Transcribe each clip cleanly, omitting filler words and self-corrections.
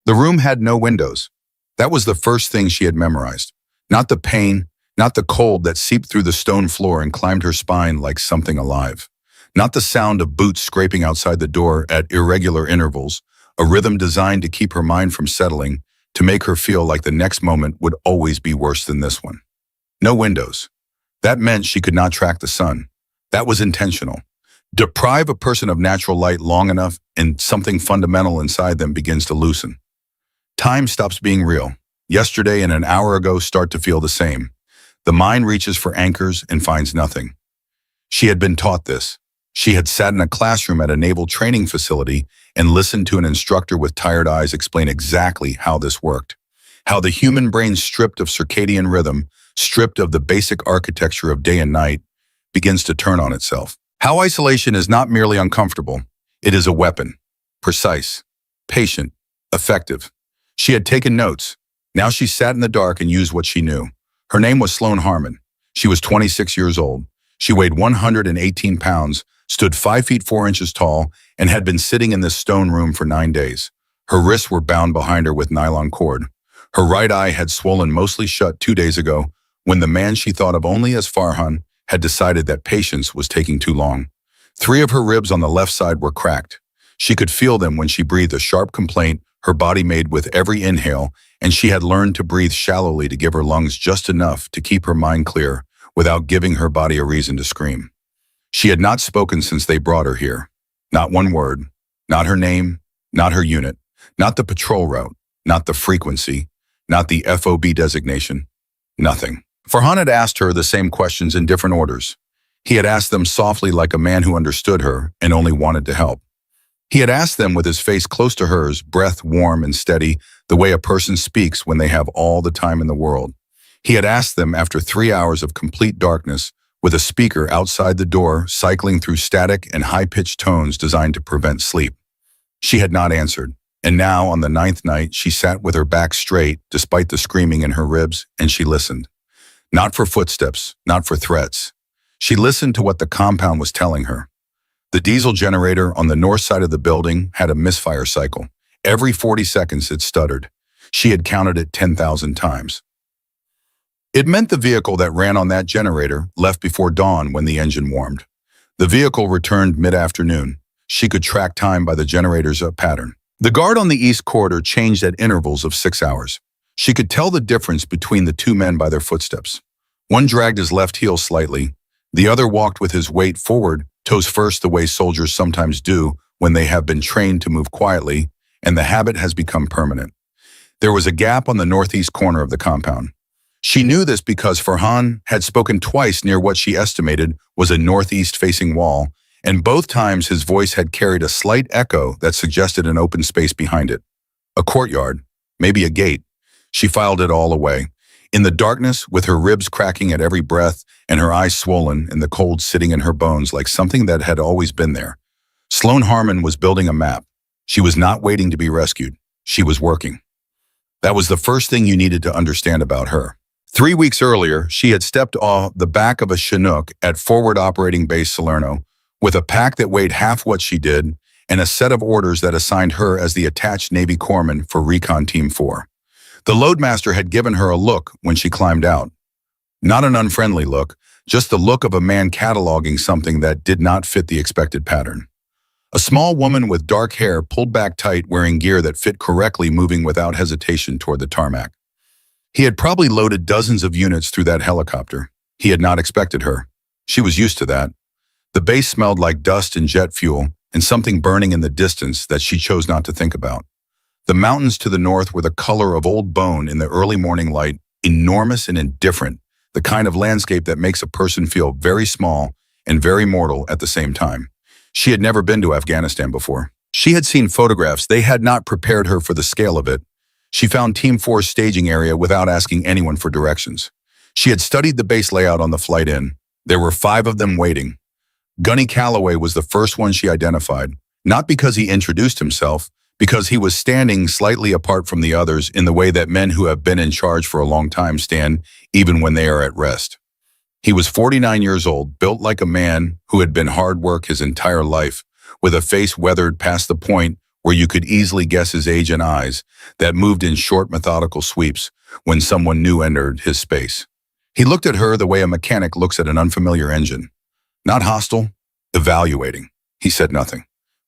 The room had no windows. That was the first thing she had memorized. Not the pain, not the cold that seeped through the stone floor and climbed her spine like something alive. Not the sound of boots scraping outside the door at irregular intervals, a rhythm designed to keep her mind from settling, to make her feel like the next moment would always be worse than this one. No windows. That meant she could not track the sun. That was intentional. Deprive a person of natural light long enough and something fundamental inside them begins to loosen. Time stops being real. Yesterday and an hour ago start to feel the same. The mind reaches for anchors and finds nothing. She had been taught this. She had sat in a classroom at a naval training facility and listened to an instructor with tired eyes explain exactly how this worked. How the human brain, stripped of circadian rhythm, stripped of the basic architecture of day and night, begins to turn on itself. How isolation is not merely uncomfortable, it is a weapon. Precise, patient, effective. She had taken notes. Now she sat in the dark and used what she knew. Her name was Sloan Harmon. She was 26 years old. She weighed 118 pounds, stood 5 feet 4 inches tall, and had been sitting in this stone room for 9 days. Her wrists were bound behind her with nylon cord. Her right eye had swollen mostly shut 2 days ago when the man she thought of only as Farhan had decided that patience was taking too long. 3 of her ribs on the left side were cracked. She could feel them when she breathed a sharp complaint her body made with every inhale, and she had learned to breathe shallowly to give her lungs just enough to keep her mind clear without giving her body a reason to scream. She had not spoken since they brought her here. Not one word, not her name, not her unit, not the patrol route, not the frequency, not the FOB designation, nothing. Farhan had asked her the same questions in different orders. He had asked them softly like a man who understood her and only wanted to help. He had asked them with his face close to hers, breath warm and steady, the way a person speaks when they have all the time in the world. He had asked them after 3 hours of complete darkness, with a speaker outside the door cycling through static and high-pitched tones designed to prevent sleep. She had not answered, and now on the 9th night she sat with her back straight despite the screaming in her ribs, and she listened. Not for footsteps, not for threats. She listened to what the compound was telling her. The diesel generator on the north side of the building had a misfire cycle. Every 40 seconds it stuttered. She had counted it 10,000 times. It meant the vehicle that ran on that generator left before dawn when the engine warmed. The vehicle returned mid-afternoon. She could track time by the generator's pattern. The guard on the east corridor changed at intervals of 6 hours. She could tell the difference between the 2 men by their footsteps. One dragged his left heel slightly. The other walked with his weight forward, toes first, the way soldiers sometimes do when they have been trained to move quietly, and the habit has become permanent. There was a gap on the northeast corner of the compound. She knew this because Farhan had spoken twice near what she estimated was a northeast-facing wall, and both times his voice had carried a slight echo that suggested an open space behind it. A courtyard, maybe a gate. She filed it all away. In the darkness, with her ribs cracking at every breath and her eyes swollen and the cold sitting in her bones like something that had always been there, Sloan Harmon was building a map. She was not waiting to be rescued. She was working. That was the first thing you needed to understand about her. 3 weeks earlier, she had stepped off the back of a Chinook at Forward Operating Base Salerno with a pack that weighed half what she did and a set of orders that assigned her as the attached Navy corpsman for Recon Team 4. The loadmaster had given her a look when she climbed out. Not an unfriendly look, just the look of a man cataloging something that did not fit the expected pattern. A small woman with dark hair pulled back tight, wearing gear that fit correctly, moving without hesitation toward the tarmac. He had probably loaded dozens of units through that helicopter. He had not expected her. She was used to that. The base smelled like dust and jet fuel and something burning in the distance that she chose not to think about. The mountains to the north were the color of old bone in the early morning light, enormous and indifferent, the kind of landscape that makes a person feel very small and very mortal at the same time. She had never been to Afghanistan before. She had seen photographs. They had not prepared her for the scale of it. She found Team 4's staging area without asking anyone for directions. She had studied the base layout on the flight in. There were 5 of them waiting. Gunny Calloway was the first one she identified, not because he introduced himself, because he was standing slightly apart from the others in the way that men who have been in charge for a long time stand even when they are at rest. He was 49 years old, built like a man who had been hard work his entire life, with a face weathered past the point where you could easily guess his age and eyes, that moved in short, methodical sweeps when someone new entered his space. He looked at her the way a mechanic looks at an unfamiliar engine. Not hostile, evaluating. He said nothing.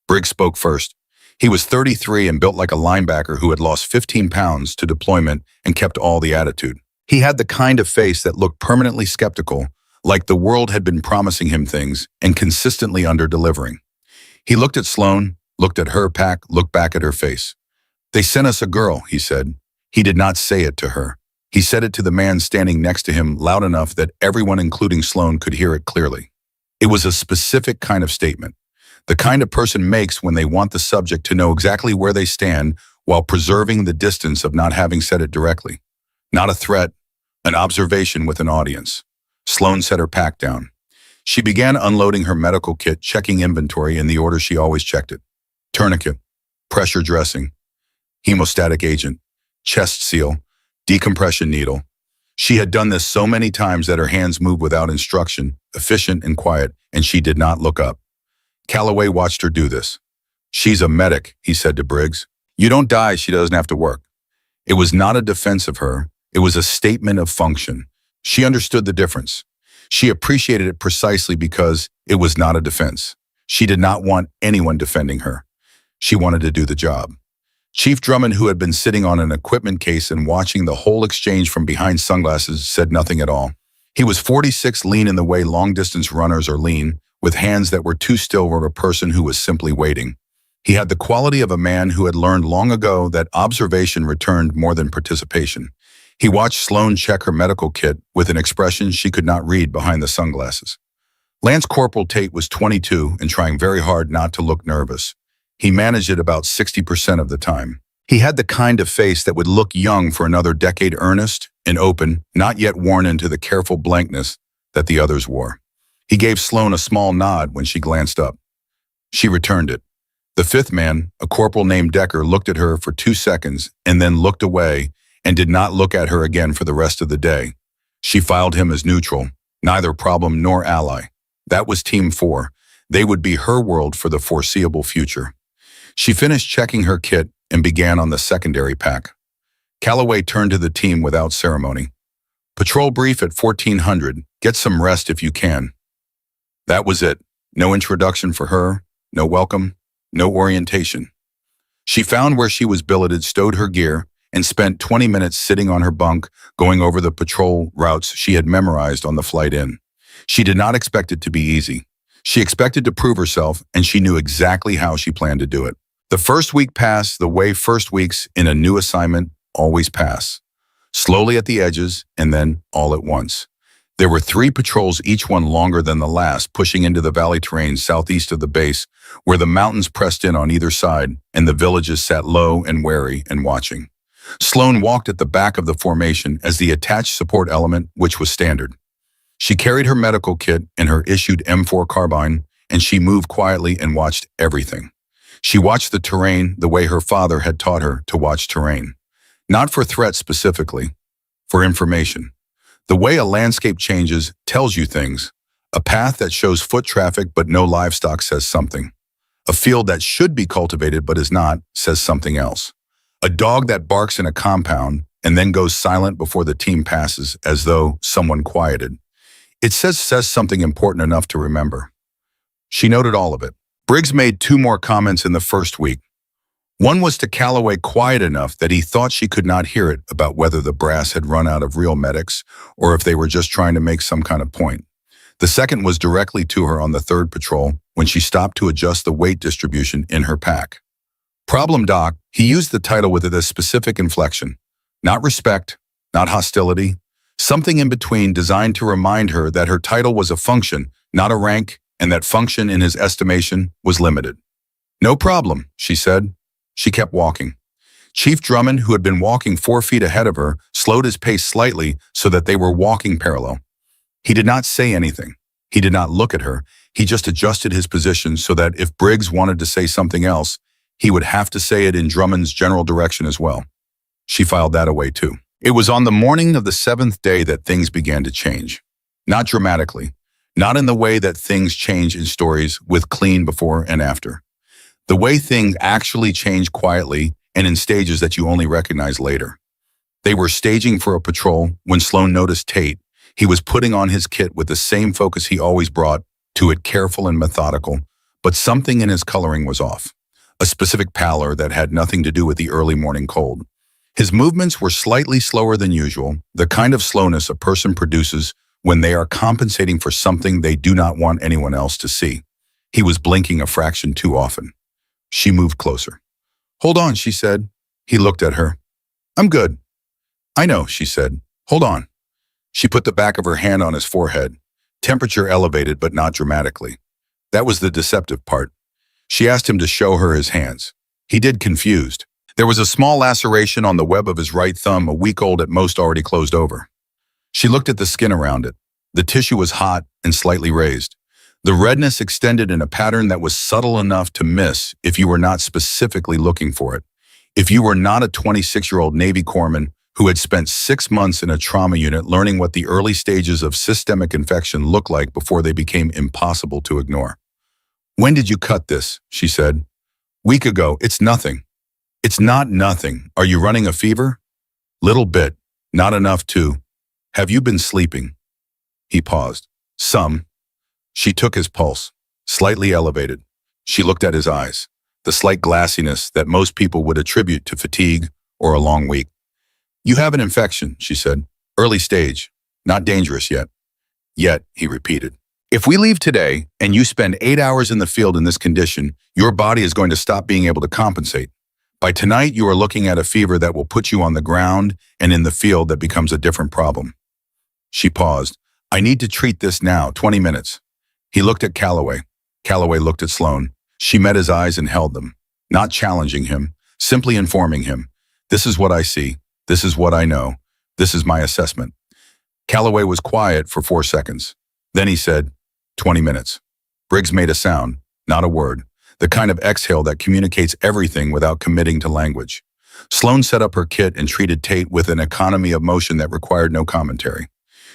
Briggs spoke first. He was 33 and built like a linebacker who had lost 15 pounds to deployment and kept all the attitude. He had the kind of face that looked permanently skeptical, like the world had been promising him things and consistently under-delivering. He looked at Sloane, looked at her pack, looked back at her face. "They sent us a girl," he said. He did not say it to her. He said it to the man standing next to him loud enough that everyone, including Sloane, could hear it clearly. It was a specific kind of statement, the kind a person makes when they want the subject to know exactly where they stand while preserving the distance of not having said it directly. Not a threat, an observation with an audience. Sloane set her pack down. She began unloading her medical kit, checking inventory in the order she always checked it. Tourniquet, pressure dressing, hemostatic agent, chest seal, decompression needle. She had done this so many times that her hands moved without instruction, efficient and quiet, and she did not look up. Calloway watched her do this. "She's a medic," he said to Briggs. "You don't die, she doesn't have to work." It was not a defense of her. It was a statement of function. She understood the difference. She appreciated it precisely because it was not a defense. She did not want anyone defending her. She wanted to do the job. Chief Drummond, who had been sitting on an equipment case and watching the whole exchange from behind sunglasses, said nothing at all. He was 46, lean in the way long-distance runners are lean, with hands that were too still for a person who was simply waiting. He had the quality of a man who had learned long ago that observation returned more than participation. He watched Sloane check her medical kit with an expression she could not read behind the sunglasses. Lance Corporal Tate was 22 and trying very hard not to look nervous. He managed it about 60% of the time. He had the kind of face that would look young for another decade, earnest and open, not yet worn into the careful blankness that the others wore. He gave Sloane a small nod when she glanced up. She returned it. The fifth man, a corporal named Decker, looked at her for 2 seconds and then looked away and did not look at her again for the rest of the day. She filed him as neutral, neither problem nor ally. That was Team 4. They would be her world for the foreseeable future. She finished checking her kit and began on the secondary pack. Calloway turned to the team without ceremony. "Patrol brief at 1400. Get some rest if you can." That was it. No introduction for her, no welcome, no orientation. She found where she was billeted, stowed her gear, and spent 20 minutes sitting on her bunk, going over the patrol routes she had memorized on the flight in. She did not expect it to be easy. She expected to prove herself, and she knew exactly how she planned to do it. The first week passed the way first weeks in a new assignment always pass. Slowly at the edges, and then all at once. There were 3 patrols, each one longer than the last, pushing into the valley terrain southeast of the base, where the mountains pressed in on either side, and the villages sat low and wary and watching. Sloane walked at the back of the formation as the attached support element, which was standard. She carried her medical kit and her issued M4 carbine, and she moved quietly and watched everything. She watched the terrain the way her father had taught her to watch terrain. Not for threats specifically, for information. The way a landscape changes tells you things. A path that shows foot traffic but no livestock says something. A field that should be cultivated but is not says something else. A dog that barks in a compound and then goes silent before the team passes as though someone quieted. It says something important enough to remember. She noted all of it. Briggs made 2 more comments in the first week. One was to Calloway, quiet enough that he thought she could not hear it, about whether the brass had run out of real medics or if they were just trying to make some kind of point. The second was directly to her on the 3rd patrol when she stopped to adjust the weight distribution in her pack. "Problem, Doc." He used the title with a specific inflection. Not respect, not hostility, something in between, designed to remind her that her title was a function, not a rank, and that function, in his estimation, was limited. "No problem," she said. She kept walking. Chief Drummond, who had been walking 4 feet ahead of her, slowed his pace slightly so that they were walking parallel. He did not say anything. He did not look at her. He just adjusted his position so that if Briggs wanted to say something else, he would have to say it in Drummond's general direction as well. She filed that away too. It was on the morning of the 7th day that things began to change. Not dramatically. Not in the way that things change in stories with clean before and after. The way things actually change quietly and in stages that you only recognize later. They were staging for a patrol when Sloan noticed Tate. He was putting on his kit with the same focus he always brought to it, careful and methodical, but something in his coloring was off. A specific pallor that had nothing to do with the early morning cold. His movements were slightly slower than usual, the kind of slowness a person produces when they are compensating for something they do not want anyone else to see. He was blinking a fraction too often. She moved closer. "Hold on," she said. He looked at her. "I'm good." "I know," she said. "Hold on." She put the back of her hand on his forehead. Temperature elevated, but not dramatically. That was the deceptive part. She asked him to show her his hands. He did, confused. There was a small laceration on the web of his right thumb, a week old at most, already closed over. She looked at the skin around it. The tissue was hot and slightly raised. The redness extended in a pattern that was subtle enough to miss if you were not specifically looking for it. If you were not a 26-year-old Navy corpsman who had spent 6 months in a trauma unit learning what the early stages of systemic infection look like before they became impossible to ignore. "When did you cut this?" she said. "Week ago. It's nothing." "It's not nothing. Are you running a fever?" "Little bit. Not enough to." "Have you been sleeping?" He paused. "Some." She took his pulse, slightly elevated. She looked at his eyes, the slight glassiness that most people would attribute to fatigue or a long week. "You have an infection," she said. "Early stage. Not dangerous yet." "Yet," he repeated. "If we leave today and you spend 8 hours in the field in this condition, your body is going to stop being able to compensate. By tonight, you are looking at a fever that will put you on the ground, and in the field that becomes a different problem." She paused. "I need to treat this now, 20 minutes. He looked at Calloway. Calloway looked at Sloan. She met his eyes and held them, not challenging him, simply informing him. "This is what I see. This is what I know. This is my assessment." Calloway was quiet for 4 seconds. Then he said, 20 minutes. Briggs made a sound, not a word, the kind of exhale that communicates everything without committing to language. Sloan set up her kit and treated Tate with an economy of motion that required no commentary.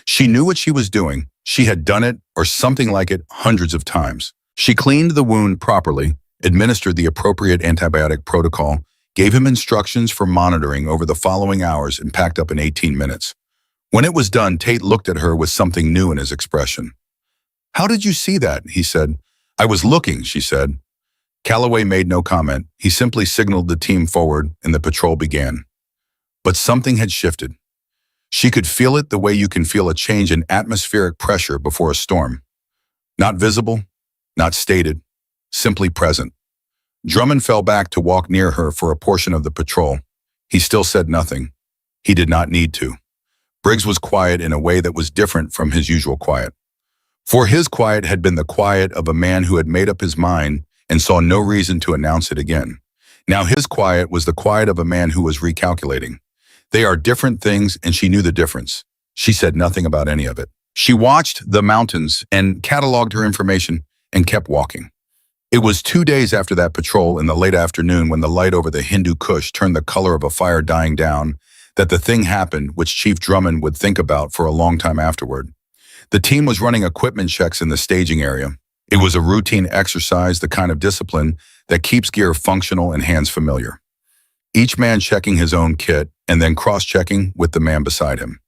She knew what she was doing. She had done it, or something like it, hundreds of times. She cleaned the wound properly, administered the appropriate antibiotic protocol, gave him instructions for monitoring over the following hours, and packed up in 18 minutes. When it was done, Tate looked at her with something new in his expression. "How did you see that?" he said. "I was looking," she said. Calloway made no comment. He simply signaled the team forward, and the patrol began. But something had shifted. She could feel it the way you can feel a change in atmospheric pressure before a storm. Not visible, not stated, simply present. Drummond fell back to walk near her for a portion of the patrol. He still said nothing. He did not need to. Briggs was quiet in a way that was different from his usual quiet. For his quiet had been the quiet of a man who had made up his mind and saw no reason to announce it again. Now his quiet was the quiet of a man who was recalculating. They are different things, and she knew the difference. She said nothing about any of it. She watched the mountains and cataloged her information and kept walking. It was 2 days after that patrol, in the late afternoon, when the light over the Hindu Kush turned the color of a fire dying down, that the thing happened which Chief Drummond would think about for a long time afterward. The team was running equipment checks in the staging area. It was a routine exercise, the kind of discipline that keeps gear functional and hands familiar. Each man checking his own kit and then cross-checking with the man beside him.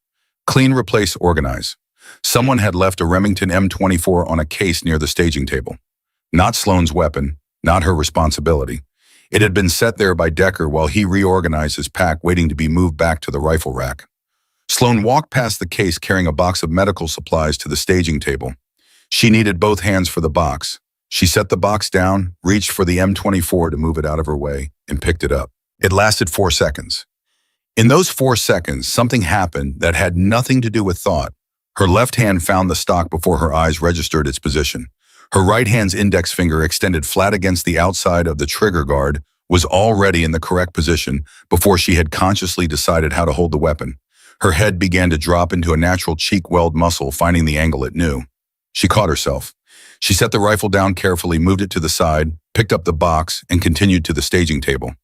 Clean, replace, organize. Someone had left a Remington M24 on a case near the staging table. Not Sloan's weapon, not her responsibility. It had been set there by Decker while he reorganized his pack, waiting to be moved back to the rifle rack. Sloan walked past the case carrying a box of medical supplies to the staging table. She needed both hands for the box. She set the box down, reached for the M24 to move it out of her way, and picked it up. It lasted 4 seconds. In those 4 seconds, something happened that had nothing to do with thought. Her left hand found the stock before her eyes registered its position. Her right hand's index finger, extended flat against the outside of the trigger guard, was already in the correct position before she had consciously decided how to hold the weapon. Her head began to drop into a natural cheek weld muscle, finding the angle it knew. She caught herself. She set the rifle down carefully, moved it to the side, picked up the box, and continued to the staging table.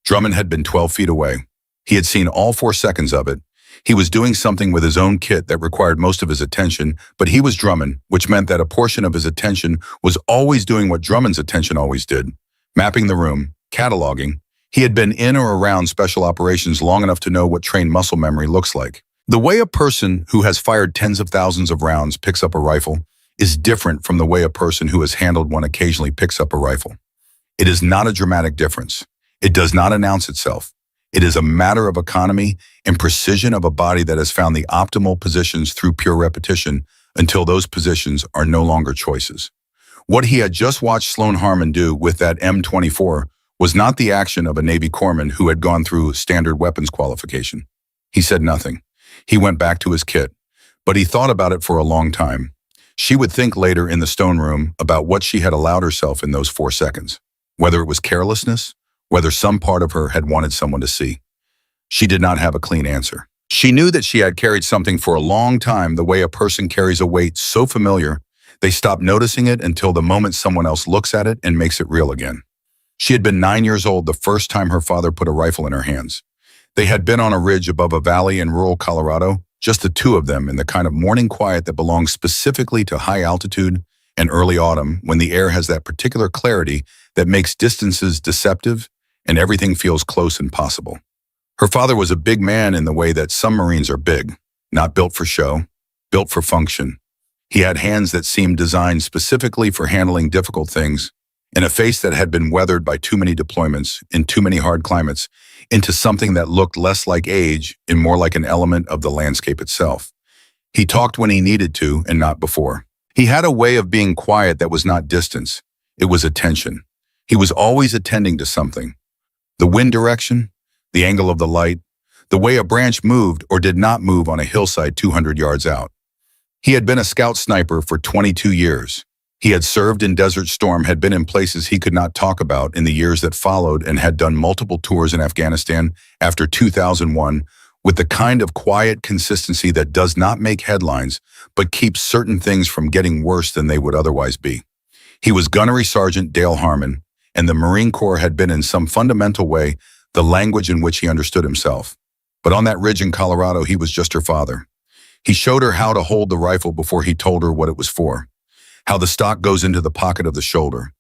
Drummond had been 12 feet away. He had seen all 4 seconds of it. He was doing something with his own kit that required most of his attention, but he was Drummond, which meant that a portion of his attention was always doing what Drummond's attention always did, mapping the room, cataloging. He had been in or around special operations long enough to know what trained muscle memory looks like. The way a person who has fired tens of thousands of rounds picks up a rifle is different from the way a person who has handled one occasionally picks up a rifle. It is not a dramatic difference. It does not announce itself. It is a matter of economy and precision of a body that has found the optimal positions through pure repetition until those positions are no longer choices. What he had just watched Sloan Harmon do with that M24 was not the action of a Navy corpsman who had gone through standard weapons qualification. He said nothing. He went back to his kit, but he thought about it for a long time. She would think later in the stone room about what she had allowed herself in those 4 seconds, whether it was carelessness, whether some part of her had wanted someone to see. She did not have a clean answer. She knew that she had carried something for a long time the way a person carries a weight so familiar they stop noticing it until the moment someone else looks at it and makes it real again. She had been 9 years old the first time her father put a rifle in her hands. They had been on a ridge above a valley in rural Colorado, just the two of them in the kind of morning quiet that belongs specifically to high altitude and early autumn when the air has that particular clarity that makes distances deceptive and everything feels close and possible. Her father was a big man in the way that some Marines are big, not built for show, built for function. He had hands that seemed designed specifically for handling difficult things, and a face that had been weathered by too many deployments in too many hard climates into something that looked less like age and more like an element of the landscape itself. He talked when he needed to and not before. He had a way of being quiet that was not distance. It was attention. He was always attending to something. The wind direction, the angle of the light, the way a branch moved or did not move on a hillside 200 yards out. He had been a scout sniper for 22 years. He had served in Desert Storm, had been in places he could not talk about in the years that followed, and had done multiple tours in Afghanistan after 2001 with the kind of quiet consistency that does not make headlines, but keeps certain things from getting worse than they would otherwise be. He was Gunnery Sergeant Dale Harmon, and the Marine Corps had been in some fundamental way the language in which he understood himself. But on that ridge in Colorado, he was just her father. He showed her how to hold the rifle before he told her what it was for, how the stock goes into the pocket of the shoulder,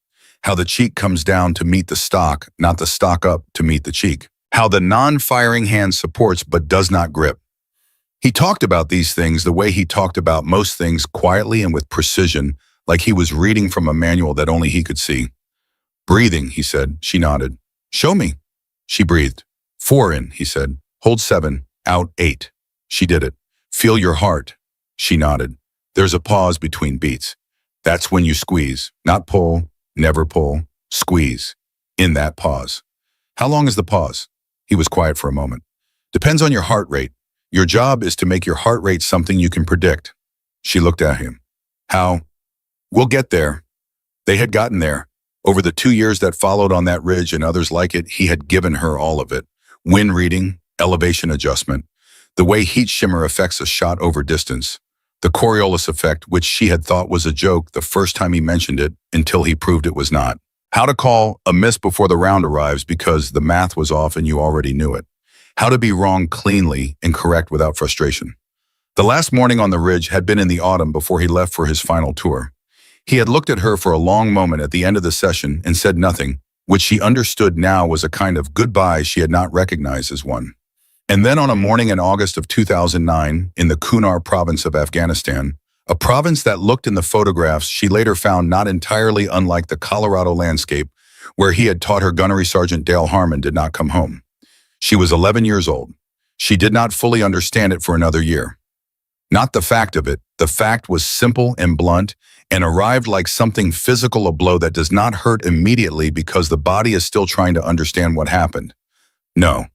how the cheek comes down to meet the stock, not the stock up to meet the cheek, how the non-firing hand supports but does not grip. He talked about these things the way he talked about most things, quietly and with precision, like he was reading from a manual that only he could see. Breathing, he said. She nodded. Show me. She breathed. 4 in, he said. Hold 7, out 8. She did it. Feel your heart. She nodded. There's a pause between beats. That's when you squeeze, not pull, never pull, squeeze, in that pause. How long is the pause? He was quiet for a moment. Depends on your heart rate. Your job is to make your heart rate something you can predict. She looked at him. How? We'll get there. They had gotten there. Over the 2 years that followed on that ridge and others like it, he had given her all of it. Wind reading, elevation adjustment, the way heat shimmer affects a shot over distance, the Coriolis effect, which she had thought was a joke the first time he mentioned it until he proved it was not. How to call a miss before the round arrives because the math was off and you already knew it. How to be wrong cleanly and correct without frustration. The last morning on the ridge had been in the autumn before he left for his final tour. He had looked at her for a long moment at the end of the session and said nothing, which she understood now was a kind of goodbye she had not recognized as one. And then on a morning in August of 2009, in the Kunar province of Afghanistan, a province that looked in the photographs she later found not entirely unlike the Colorado landscape where he had taught her Gunnery Sergeant Dale Harmon, did not come home. She was 11 years old. She did not fully understand it for another year. Not the fact of it. The fact was simple and blunt and arrived like something physical, a blow that does not hurt immediately because the body is still trying to understand what happened. No.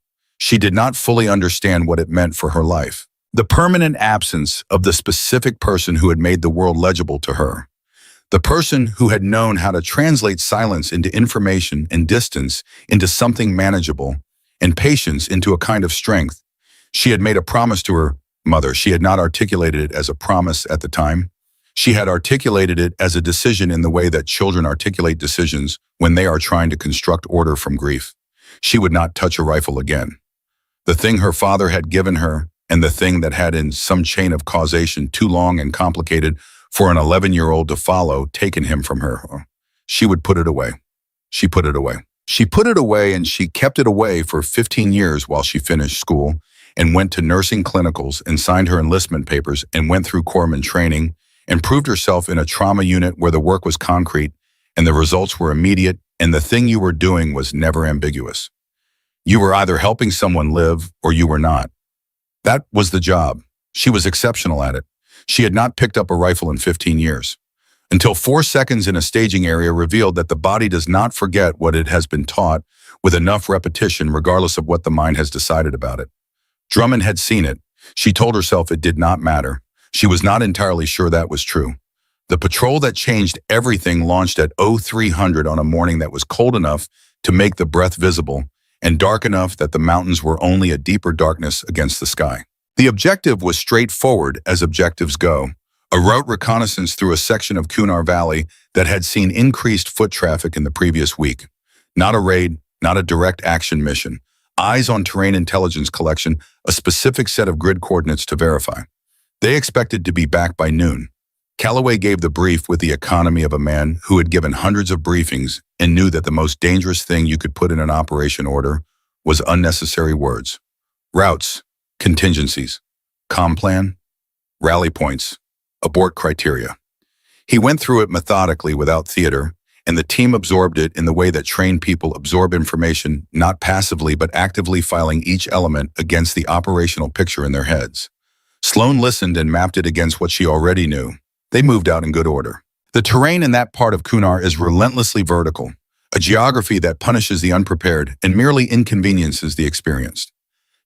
She did not fully understand what it meant for her life. The permanent absence of the specific person who had made the world legible to her. The person who had known how to translate silence into information and distance into something manageable and patience into a kind of strength. She had made a promise to her mother. She had not articulated it as a promise at the time. She had articulated it as a decision in the way that children articulate decisions when they are trying to construct order from grief. She would not touch a rifle again. The thing her father had given her, and the thing that had in some chain of causation too long and complicated for an 11-year-old to follow, taken him from her. She would put it away. She put it away. She put it away and she kept it away for 15 years while she finished school and went to nursing clinicals and signed her enlistment papers and went through corpsman training and proved herself in a trauma unit where the work was concrete and the results were immediate and the thing you were doing was never ambiguous. You were either helping someone live or you were not. That was the job. She was exceptional at it. She had not picked up a rifle in 15 years. Until 4 seconds in a staging area revealed that the body does not forget what it has been taught with enough repetition regardless of what the mind has decided about it. Drummond had seen it. She told herself it did not matter. She was not entirely sure that was true. The patrol that changed everything launched at 0300 on a morning that was cold enough to make the breath visible and dark enough that the mountains were only a deeper darkness against the sky. The objective was straightforward as objectives go. A route reconnaissance through a section of Kunar Valley that had seen increased foot traffic in the previous week. Not a raid, not a direct action mission. Eyes on terrain intelligence collection, a specific set of grid coordinates to verify. They expected to be back by noon. Calloway gave the brief with the economy of a man who had given hundreds of briefings and knew that the most dangerous thing you could put in an operation order was unnecessary words. Routes, contingencies, comm plan, rally points, abort criteria. He went through it methodically without theater, and the team absorbed it in the way that trained people absorb information, not passively but actively filing each element against the operational picture in their heads. Sloan listened and mapped it against what she already knew. They moved out in good order. The terrain in that part of Kunar is relentlessly vertical, a geography that punishes the unprepared and merely inconveniences the experienced.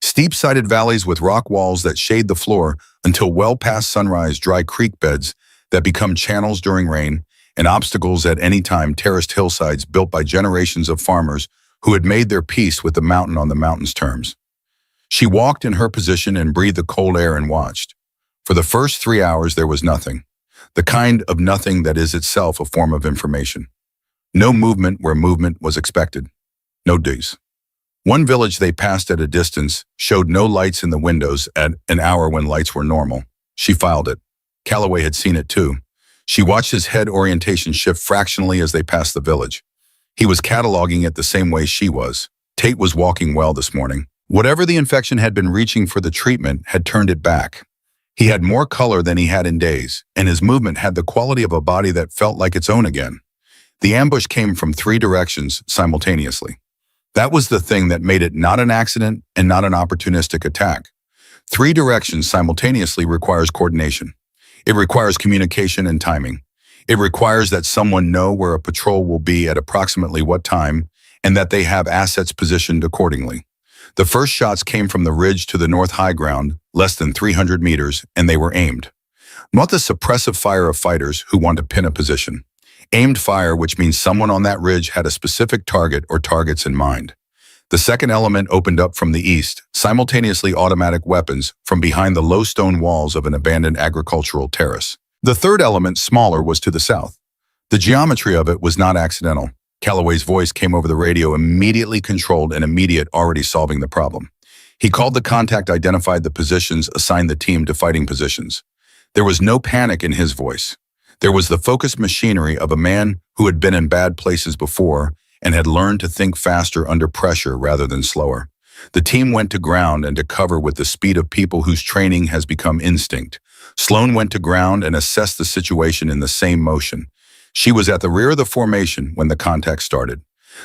Steep-sided valleys with rock walls that shade the floor until well past sunrise dry creek beds that become channels during rain, and obstacles at any time terraced hillsides built by generations of farmers who had made their peace with the mountain on the mountain's terms. She walked in her position and breathed the cold air and watched. For the first 3 hours there was nothing, the kind of nothing that is itself a form of information. No movement where movement was expected. No digs. One village they passed at a distance showed no lights in the windows at an hour when lights were normal. She filed it. Calloway had seen it too. She watched his head orientation shift fractionally as they passed the village. He was cataloging it the same way she was. Tate was walking well this morning. Whatever the infection had been reaching for the treatment had turned it back. He had more color than he had in days, and his movement had the quality of a body that felt like its own again. The ambush came from 3 directions simultaneously. That was the thing that made it not an accident and not an opportunistic attack. 3 directions simultaneously requires coordination. It requires communication and timing. It requires that someone know where a patrol will be at approximately what time and that they have assets positioned accordingly. The first shots came from the ridge to the north high ground, less than 300 meters, and they were aimed. Not the suppressive fire of fighters who want to pin a position. Aimed fire, which means someone on that ridge had a specific target or targets in mind. The second element opened up from the east, simultaneously automatic weapons from behind the low stone walls of an abandoned agricultural terrace. The third element, smaller, was to the south. The geometry of it was not accidental. Calloway's voice came over the radio, immediately controlled and immediate, already solving the problem. He called the contact, identified the positions, assigned the team to fighting positions. There was no panic in his voice. There was the focused machinery of a man who had been in bad places before and had learned to think faster under pressure rather than slower. The team went to ground and to cover with the speed of people whose training has become instinct. Sloan went to ground and assessed the situation in the same motion. She was at the rear of the formation when the contact started.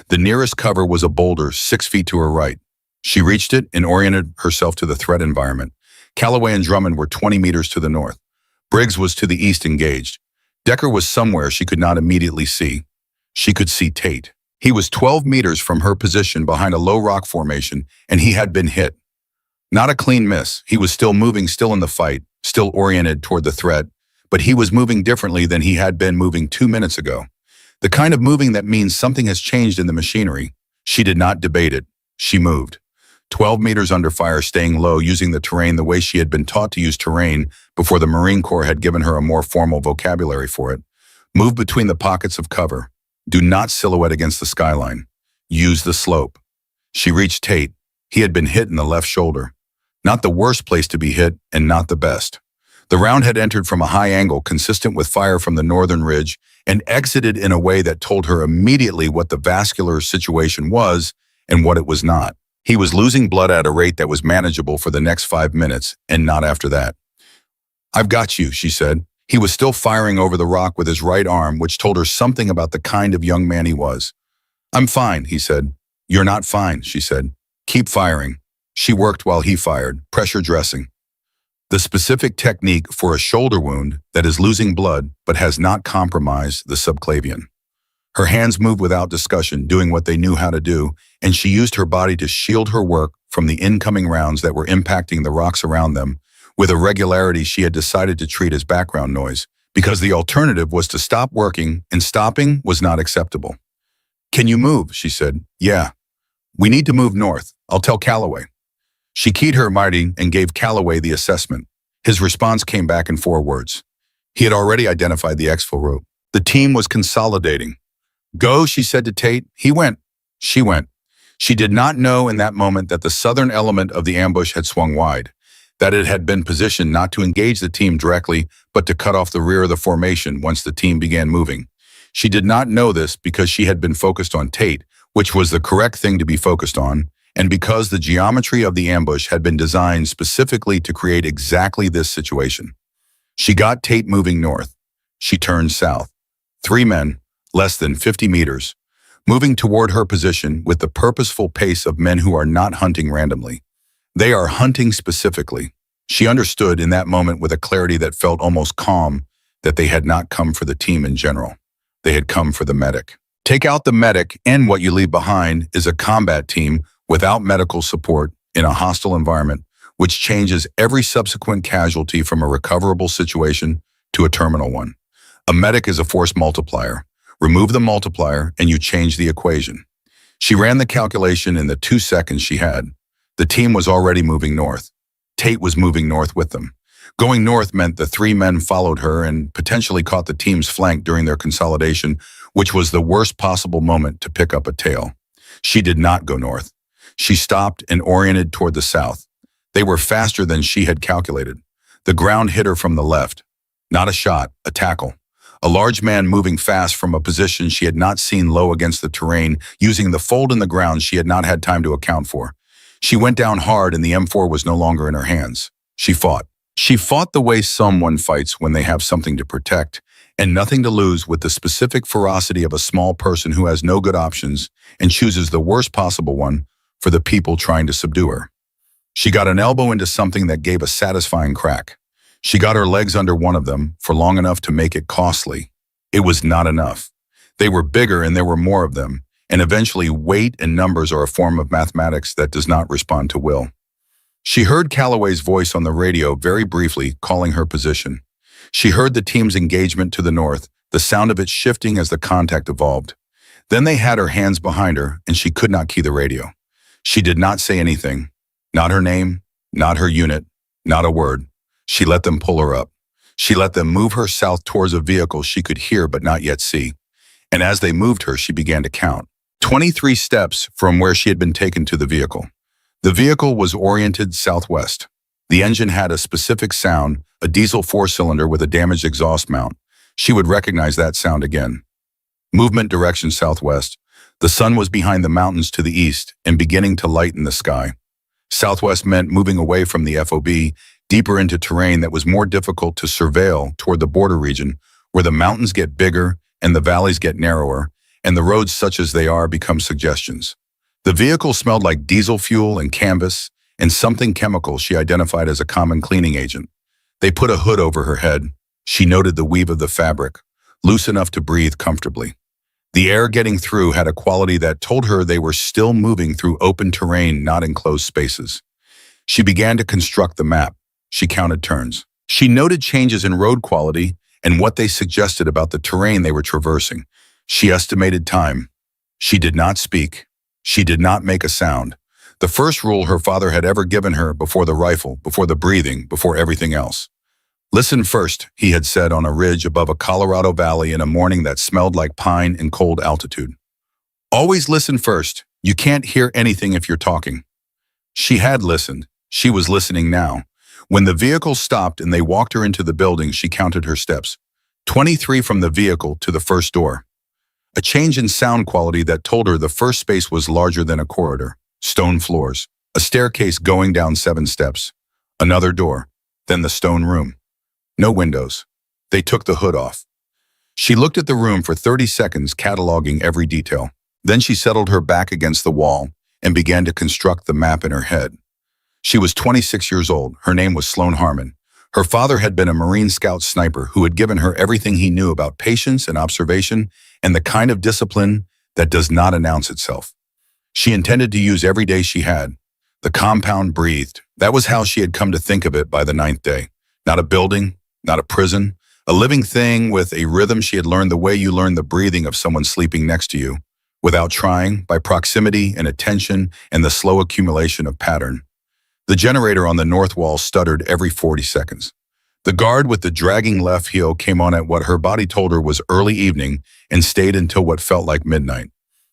The nearest cover was a boulder 6 feet to her right. She reached it and oriented herself to the threat environment. Calloway and Drummond were 20 meters to the north. Briggs was to the east, engaged. Decker was somewhere she could not immediately see. She could see Tate. He was 12 meters from her position behind a low rock formation, and he had been hit. Not a clean miss. He was still moving, still in the fight, still oriented toward the threat, but he was moving differently than he had been moving 2 minutes ago. The kind of moving that means something has changed in the machinery. She did not debate it. She moved. 12 meters under fire, staying low, using the terrain the way she had been taught to use terrain before the Marine Corps had given her a more formal vocabulary for it. Move between the pockets of cover. Do not silhouette against the skyline. Use the slope. She reached Tate. He had been hit in the left shoulder. Not the worst place to be hit, and not the best. The round had entered from a high angle consistent with fire from the northern ridge and exited in a way that told her immediately what the vascular situation was and what it was not. He was losing blood at a rate that was manageable for the next 5 minutes, and not after that. "I've got you," she said. He was still firing over the rock with his right arm, which told her something about the kind of young man he was. "I'm fine," he said. "You're not fine," she said. "Keep firing." She worked while he fired, pressure dressing. The specific technique for a shoulder wound that is losing blood but has not compromised the subclavian. Her hands moved without discussion, doing what they knew how to do, and she used her body to shield her work from the incoming rounds that were impacting the rocks around them with a regularity she had decided to treat as background noise, because the alternative was to stop working, and stopping was not acceptable. "Can you move?" she said. "Yeah. We need to move north. I'll tell Calloway." She keyed her mighty and gave Calloway the assessment. His response came back in 4 words. He had already identified the exfil route. The team was consolidating. "Go," she said to Tate. He went. She went. She did not know in that moment that the southern element of the ambush had swung wide, that it had been positioned not to engage the team directly, but to cut off the rear of the formation once the team began moving. She did not know this because she had been focused on Tate, which was the correct thing to be focused on, and because the geometry of the ambush had been designed specifically to create exactly this situation. She got Tate moving north. She turned south. 3 men, less than 50 meters, moving toward her position with the purposeful pace of men who are not hunting randomly. They are hunting specifically. She understood in that moment with a clarity that felt almost calm that they had not come for the team in general. They had come for the medic. Take out the medic, and what you leave behind is a combat team without medical support in a hostile environment, which changes every subsequent casualty from a recoverable situation to a terminal one. A medic is a force multiplier. Remove the multiplier and you change the equation. She ran the calculation in the 2 seconds she had. The team was already moving north. Tate was moving north with them. Going north meant the 3 men followed her and potentially caught the team's flank during their consolidation, which was the worst possible moment to pick up a tail. She did not go north. She stopped and oriented toward the south. They were faster than she had calculated. The ground hit her from the left. Not a shot, a tackle. A large man moving fast from a position she had not seen low against the terrain, using the fold in the ground she had not had time to account for. She went down hard and the M4 was no longer in her hands. She fought. She fought the way someone fights when they have something to protect and nothing to lose, with the specific ferocity of a small person who has no good options and chooses the worst possible one for the people trying to subdue her. She got an elbow into something that gave a satisfying crack. She got her legs under one of them for long enough to make it costly. It was not enough. They were bigger and there were more of them, and eventually weight and numbers are a form of mathematics that does not respond to will. She heard Calloway's voice on the radio very briefly, calling her position. She heard the team's engagement to the north, the sound of it shifting as the contact evolved. Then they had her hands behind her, and she could not key the radio. She did not say anything. Not her name, not her unit, not a word. She let them pull her up. She let them move her south towards a vehicle she could hear but not yet see. And as they moved her, she began to count. 23 steps from where she had been taken to the vehicle. The vehicle was oriented southwest. The engine had a specific sound, a diesel 4-cylinder with a damaged exhaust mount. She would recognize that sound again. Movement direction southwest. The sun was behind the mountains to the east and beginning to lighten the sky. Southwest meant moving away from the FOB, deeper into terrain that was more difficult to surveil toward the border region, where the mountains get bigger and the valleys get narrower, and the roads such as they are become suggestions. The vehicle smelled like diesel fuel and canvas and something chemical she identified as a common cleaning agent. They put a hood over her head. She noted the weave of the fabric, loose enough to breathe comfortably. The air getting through had a quality that told her they were still moving through open terrain, not enclosed spaces. She began to construct the map. She counted turns. She noted changes in road quality and what they suggested about the terrain they were traversing. She estimated time. She did not speak. She did not make a sound. The first rule her father had ever given her before the rifle, before the breathing, before everything else. "Listen first," he had said on a ridge above a Colorado valley in a morning that smelled like pine and cold altitude. "Always listen first. You can't hear anything if you're talking." She had listened. She was listening now. When the vehicle stopped and they walked her into the building, she counted her steps. 23 from the vehicle to the first door. A change in sound quality that told her the first space was larger than a corridor. Stone floors. A staircase going down 7 steps. Another door. Then the stone room. No windows. They took the hood off. She looked at the room for 30 seconds, cataloging every detail. Then she settled her back against the wall and began to construct the map in her head. She was 26 years old. Her name was Sloan Harmon. Her father had been a Marine Scout sniper who had given her everything he knew about patience and observation and the kind of discipline that does not announce itself. She intended to use every day she had. The compound breathed. That was how she had come to think of it by the 9th day. Not a building, not a prison, a living thing with a rhythm she had learned the way you learn the breathing of someone sleeping next to you, without trying, by proximity and attention and the slow accumulation of pattern. The generator on the north wall stuttered every 40 seconds. The guard with the dragging left heel came on at what her body told her was early evening and stayed until what felt like midnight.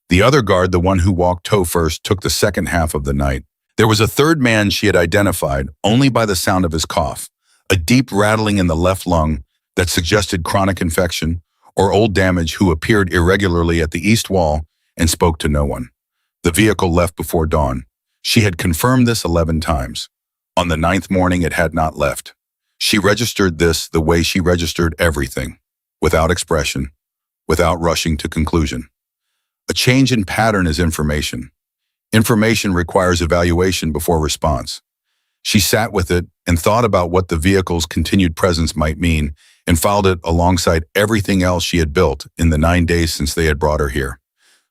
The other guard, the one who walked toe first, took the second half of the night. There was a third man she had identified only by the sound of his cough, a deep rattling in the left lung that suggested chronic infection or old damage, who appeared irregularly at the east wall and spoke to no one. The vehicle left before dawn. She had confirmed this 11 times. On the 9th morning, it had not left. She registered this the way she registered everything, without expression, without rushing to conclusion. A change in pattern is information. Information requires evaluation before response. She sat with it and thought about what the vehicle's continued presence might mean and filed it alongside everything else she had built in the 9 days since they had brought her here.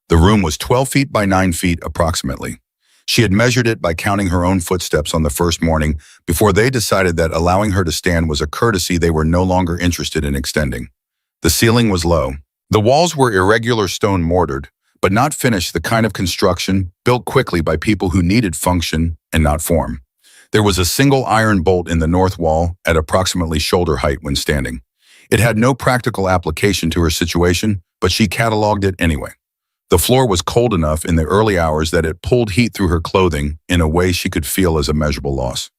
The room was 12 feet by 9 feet approximately. She had measured it by counting her own footsteps on the first morning before they decided that allowing her to stand was a courtesy they were no longer interested in extending. The ceiling was low. The walls were irregular stone mortared, but not finished, the kind of construction built quickly by people who needed function and not form. There was a single iron bolt in the north wall at approximately shoulder height when standing. It had no practical application to her situation, but she cataloged it anyway. The floor was cold enough in the early hours that it pulled heat through her clothing in a way she could feel as a measurable loss.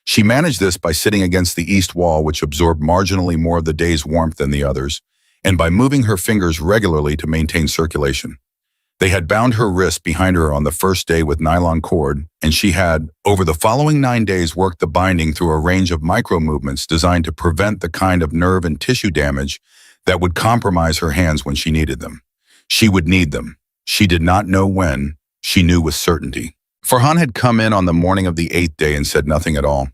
She managed this by sitting against the east wall, which absorbed marginally more of the day's warmth than the others, and by moving her fingers regularly to maintain circulation. They had bound her wrists behind her on the first day with nylon cord, and she had, over the following 9 days, worked the binding through a range of micro-movements designed to prevent the kind of nerve and tissue damage that would compromise her hands when she needed them. She would need them. She did not know when. She knew with certainty. Farhan had come in on the morning of the 8th day and said nothing at all.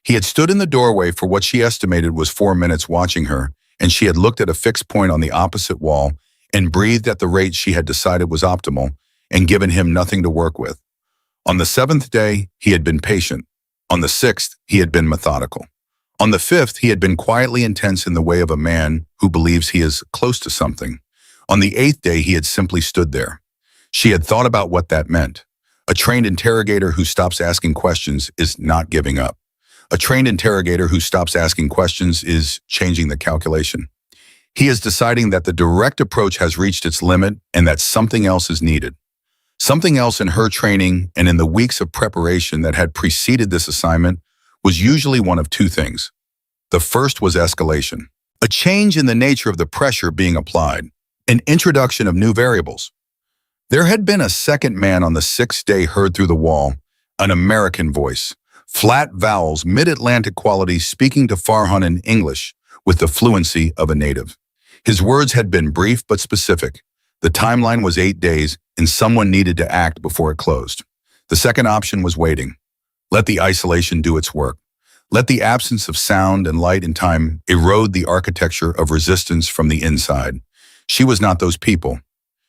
He had stood in the doorway for what she estimated was 4 minutes watching her, and she had looked at a fixed point on the opposite wall and breathed at the rate she had decided was optimal and given him nothing to work with. On the 7th day, he had been patient. On the 6th, he had been methodical. On the 5th, he had been quietly intense in the way of a man who believes he is close to something. On the 8th day, he had simply stood there. She had thought about what that meant. A trained interrogator who stops asking questions is not giving up. A trained interrogator who stops asking questions is changing the calculation. He is deciding that the direct approach has reached its limit and that something else is needed. Something else in her training and in the weeks of preparation that had preceded this assignment was usually one of 2 things. The first was escalation, a change in the nature of the pressure being applied, an introduction of new variables. There had been a second man on the 6th day heard through the wall, an American voice, flat vowels, mid-Atlantic quality, speaking to Farhan in English with the fluency of a native. His words had been brief but specific. The timeline was 8 days, and someone needed to act before it closed. The second option was waiting. Let the isolation do its work. Let the absence of sound and light and time erode the architecture of resistance from the inside. She was not those people.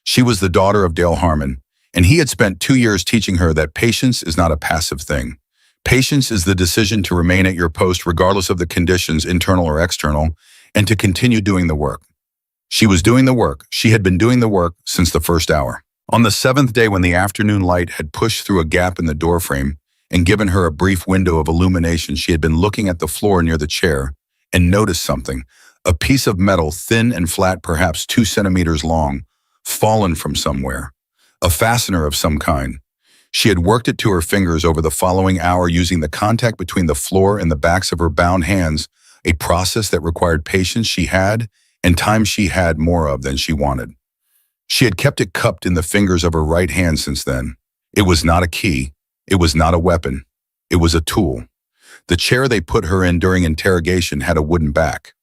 She was the daughter of Dale Harmon, and he had spent 2 years teaching her that patience is not a passive thing. Patience is the decision to remain at your post regardless of the conditions, internal or external, and to continue doing the work. She was doing the work. She had been doing the work since the first hour. On the 7th day, when the afternoon light had pushed through a gap in the doorframe and given her a brief window of illumination, she had been looking at the floor near the chair and noticed something, a piece of metal, thin and flat, perhaps 2 centimeters long, fallen from somewhere, a fastener of some kind. She had worked it to her fingers over the following hour using the contact between the floor and the backs of her bound hands, a process that required patience she had and time she had more of than she wanted. She had kept it cupped in the fingers of her right hand since then. It was not a key. It was not a weapon. It was a tool. The chair they put her in during interrogation had a wooden back.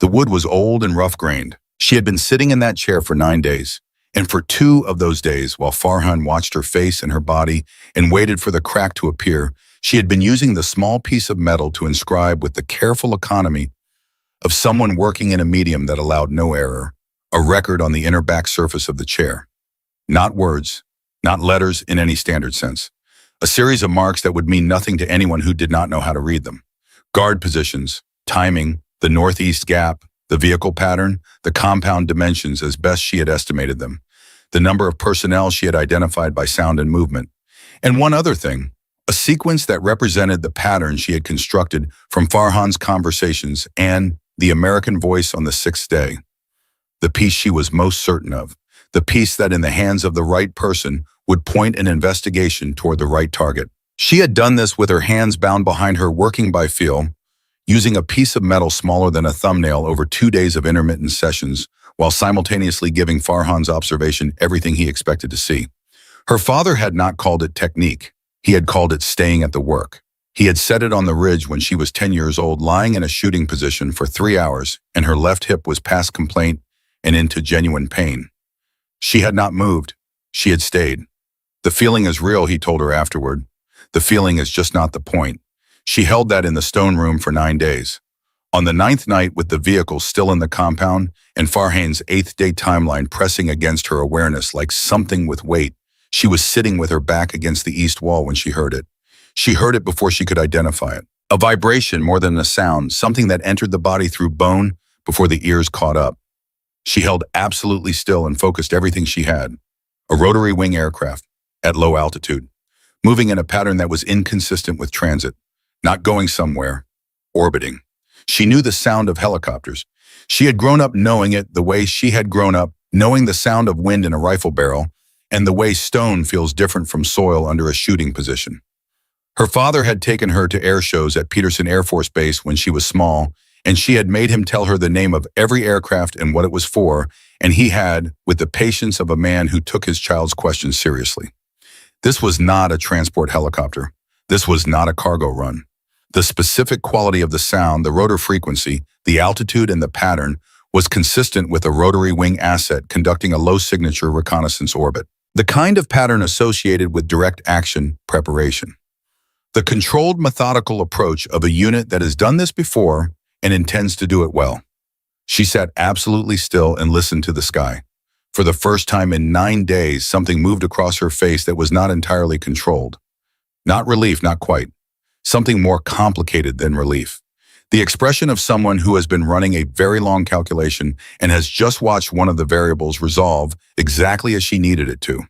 The wood was old and rough-grained. She had been sitting in that chair for 9 days. And for 2 of those days, while Farhan watched her face and her body and waited for the crack to appear, she had been using the small piece of metal to inscribe with the careful economy of someone working in a medium that allowed no error, a record on the inner back surface of the chair. Not words, not letters in any standard sense. A series of marks that would mean nothing to anyone who did not know how to read them. Guard positions, timing, the northeast gap, the vehicle pattern, the compound dimensions as best she had estimated them, the number of personnel she had identified by sound and movement. And one other thing, a sequence that represented the pattern she had constructed from Farhan's conversations and the American voice on the 6th day. The piece she was most certain of, the piece that in the hands of the right person would point an investigation toward the right target. She had done this with her hands bound behind her, working by feel, using a piece of metal smaller than a thumbnail over 2 days of intermittent sessions, while simultaneously giving Farhan's observation everything he expected to see. Her father had not called it technique. He had called it staying at the work. He had set it on the ridge when she was 10 years old, lying in a shooting position for 3 hours, and her left hip was past complaint and into genuine pain. She had not moved. She had stayed. The feeling is real, he told her afterward. The feeling is just not the point. She held that in the stone room for 9 days. On the 9th night, with the vehicle still in the compound and Farhan's 8th day timeline pressing against her awareness like something with weight, she was sitting with her back against the east wall when she heard it. She heard it before she could identify it. A vibration more than a sound, something that entered the body through bone before the ears caught up. She held absolutely still and focused everything she had. A rotary wing aircraft at low altitude, moving in a pattern that was inconsistent with transit. Not going somewhere, orbiting. She knew the sound of helicopters. She had grown up knowing it the way she had grown up knowing the sound of wind in a rifle barrel and the way stone feels different from soil under a shooting position. Her father had taken her to air shows at Peterson Air Force Base when she was small, and she had made him tell her the name of every aircraft and what it was for, and he had, with the patience of a man who took his child's questions seriously. This was not a transport helicopter. This was not a cargo run. The specific quality of the sound, the rotor frequency, the altitude, and the pattern was consistent with a rotary wing asset conducting a low-signature reconnaissance orbit. The kind of pattern associated with direct action preparation. The controlled, methodical approach of a unit that has done this before and intends to do it well. She sat absolutely still and listened to the sky. For the first time in 9 days, something moved across her face that was not entirely controlled. Not relief, not quite. Something more complicated than relief. The expression of someone who has been running a very long calculation and has just watched one of the variables resolve exactly as she needed it to.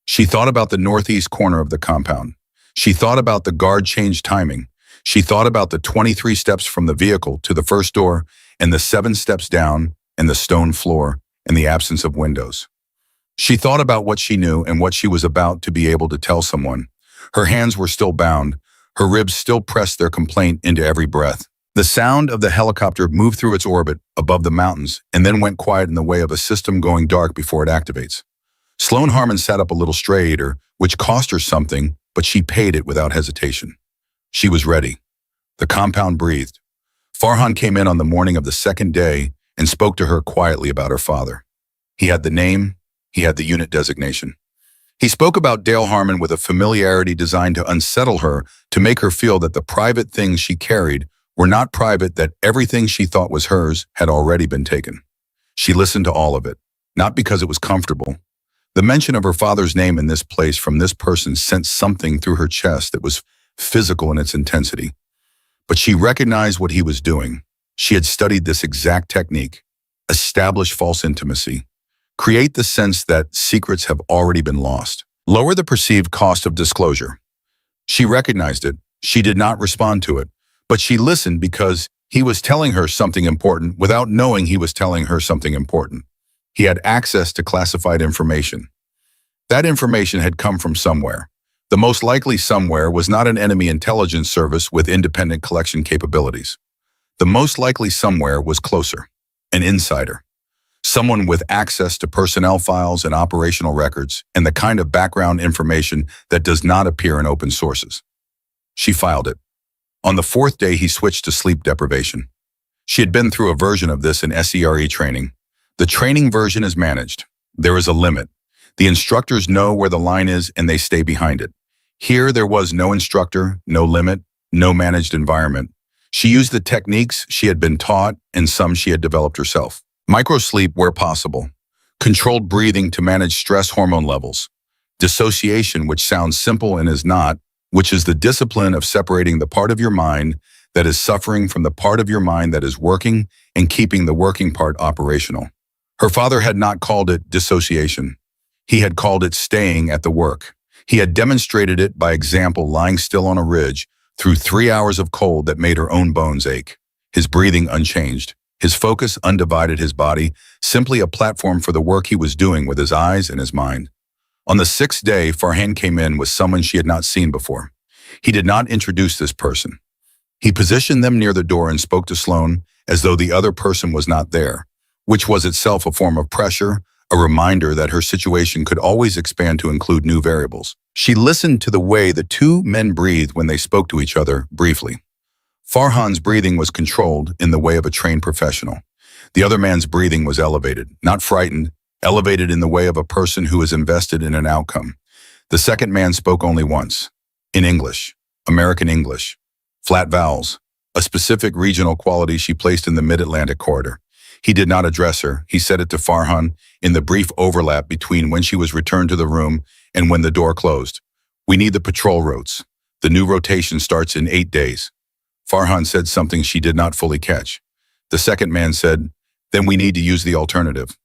She thought about the northeast corner of the compound. She thought about the guard change timing. She thought about the 23 steps from the vehicle to the first door and the 7 steps down and the stone floor and the absence of windows. She thought about what she knew and what she was about to be able to tell someone. Her hands were still bound. Her ribs still pressed their complaint into every breath. The sound of the helicopter moved through its orbit above the mountains and then went quiet in the way of a system going dark before it activates. Sloan Harmon sat up a little straighter, which cost her something, but she paid it without hesitation. She was ready. The compound breathed. Farhan came in on the morning of the 2nd day and spoke to her quietly about her father. He had the name, he had the unit designation. He spoke about Dale Harmon with a familiarity designed to unsettle her, to make her feel that the private things she carried were not private, that everything she thought was hers had already been taken. She listened to all of it, not because it was comfortable. The mention of her father's name in this place from this person sent something through her chest that was physical in its intensity. But she recognized what he was doing. She had studied this exact technique. Establish false intimacy. Create the sense that secrets have already been lost. Lower the perceived cost of disclosure. She recognized it. She did not respond to it, but she listened because he was telling her something important without knowing he was telling her something important. He had access to classified information. That information had come from somewhere. The most likely somewhere was not an enemy intelligence service with independent collection capabilities. The most likely somewhere was closer, an insider. Someone with access to personnel files and operational records and the kind of background information that does not appear in open sources. She filed it. On the fourth day, he switched to sleep deprivation. She had been through a version of this in SERE training. The training version is managed. There is a limit. The instructors know where the line is and they stay behind it. Here, there was no instructor, no limit, no managed environment. She used the techniques she had been taught and some she had developed herself. Microsleep where possible. Controlled breathing to manage stress hormone levels. Dissociation, which sounds simple and is not, which is the discipline of separating the part of your mind that is suffering from the part of your mind that is working and keeping the working part operational. Her father had not called it dissociation. He had called it staying at the work. He had demonstrated it by example lying still on a ridge through 3 hours of cold that made her own bones ache. His breathing unchanged. His focus undivided, his body simply a platform for the work he was doing with his eyes and his mind. On the 6th day, Farhan came in with someone she had not seen before. He did not introduce this person. He positioned them near the door and spoke to Sloane as though the other person was not there, which was itself a form of pressure, a reminder that her situation could always expand to include new variables. She listened to the way the two men breathed when they spoke to each other briefly. Farhan's breathing was controlled in the way of a trained professional. The other man's breathing was elevated, not frightened, elevated in the way of a person who is invested in an outcome. The second man spoke only once, in English, American English, flat vowels, a specific regional quality she placed in the Mid-Atlantic corridor. He did not address her. He said it to Farhan in the brief overlap between when she was returned to the room and when the door closed. We need the patrol routes. The new rotation starts in 8 days. Farhan said something she did not fully catch. The second man said, then we need to use the alternative.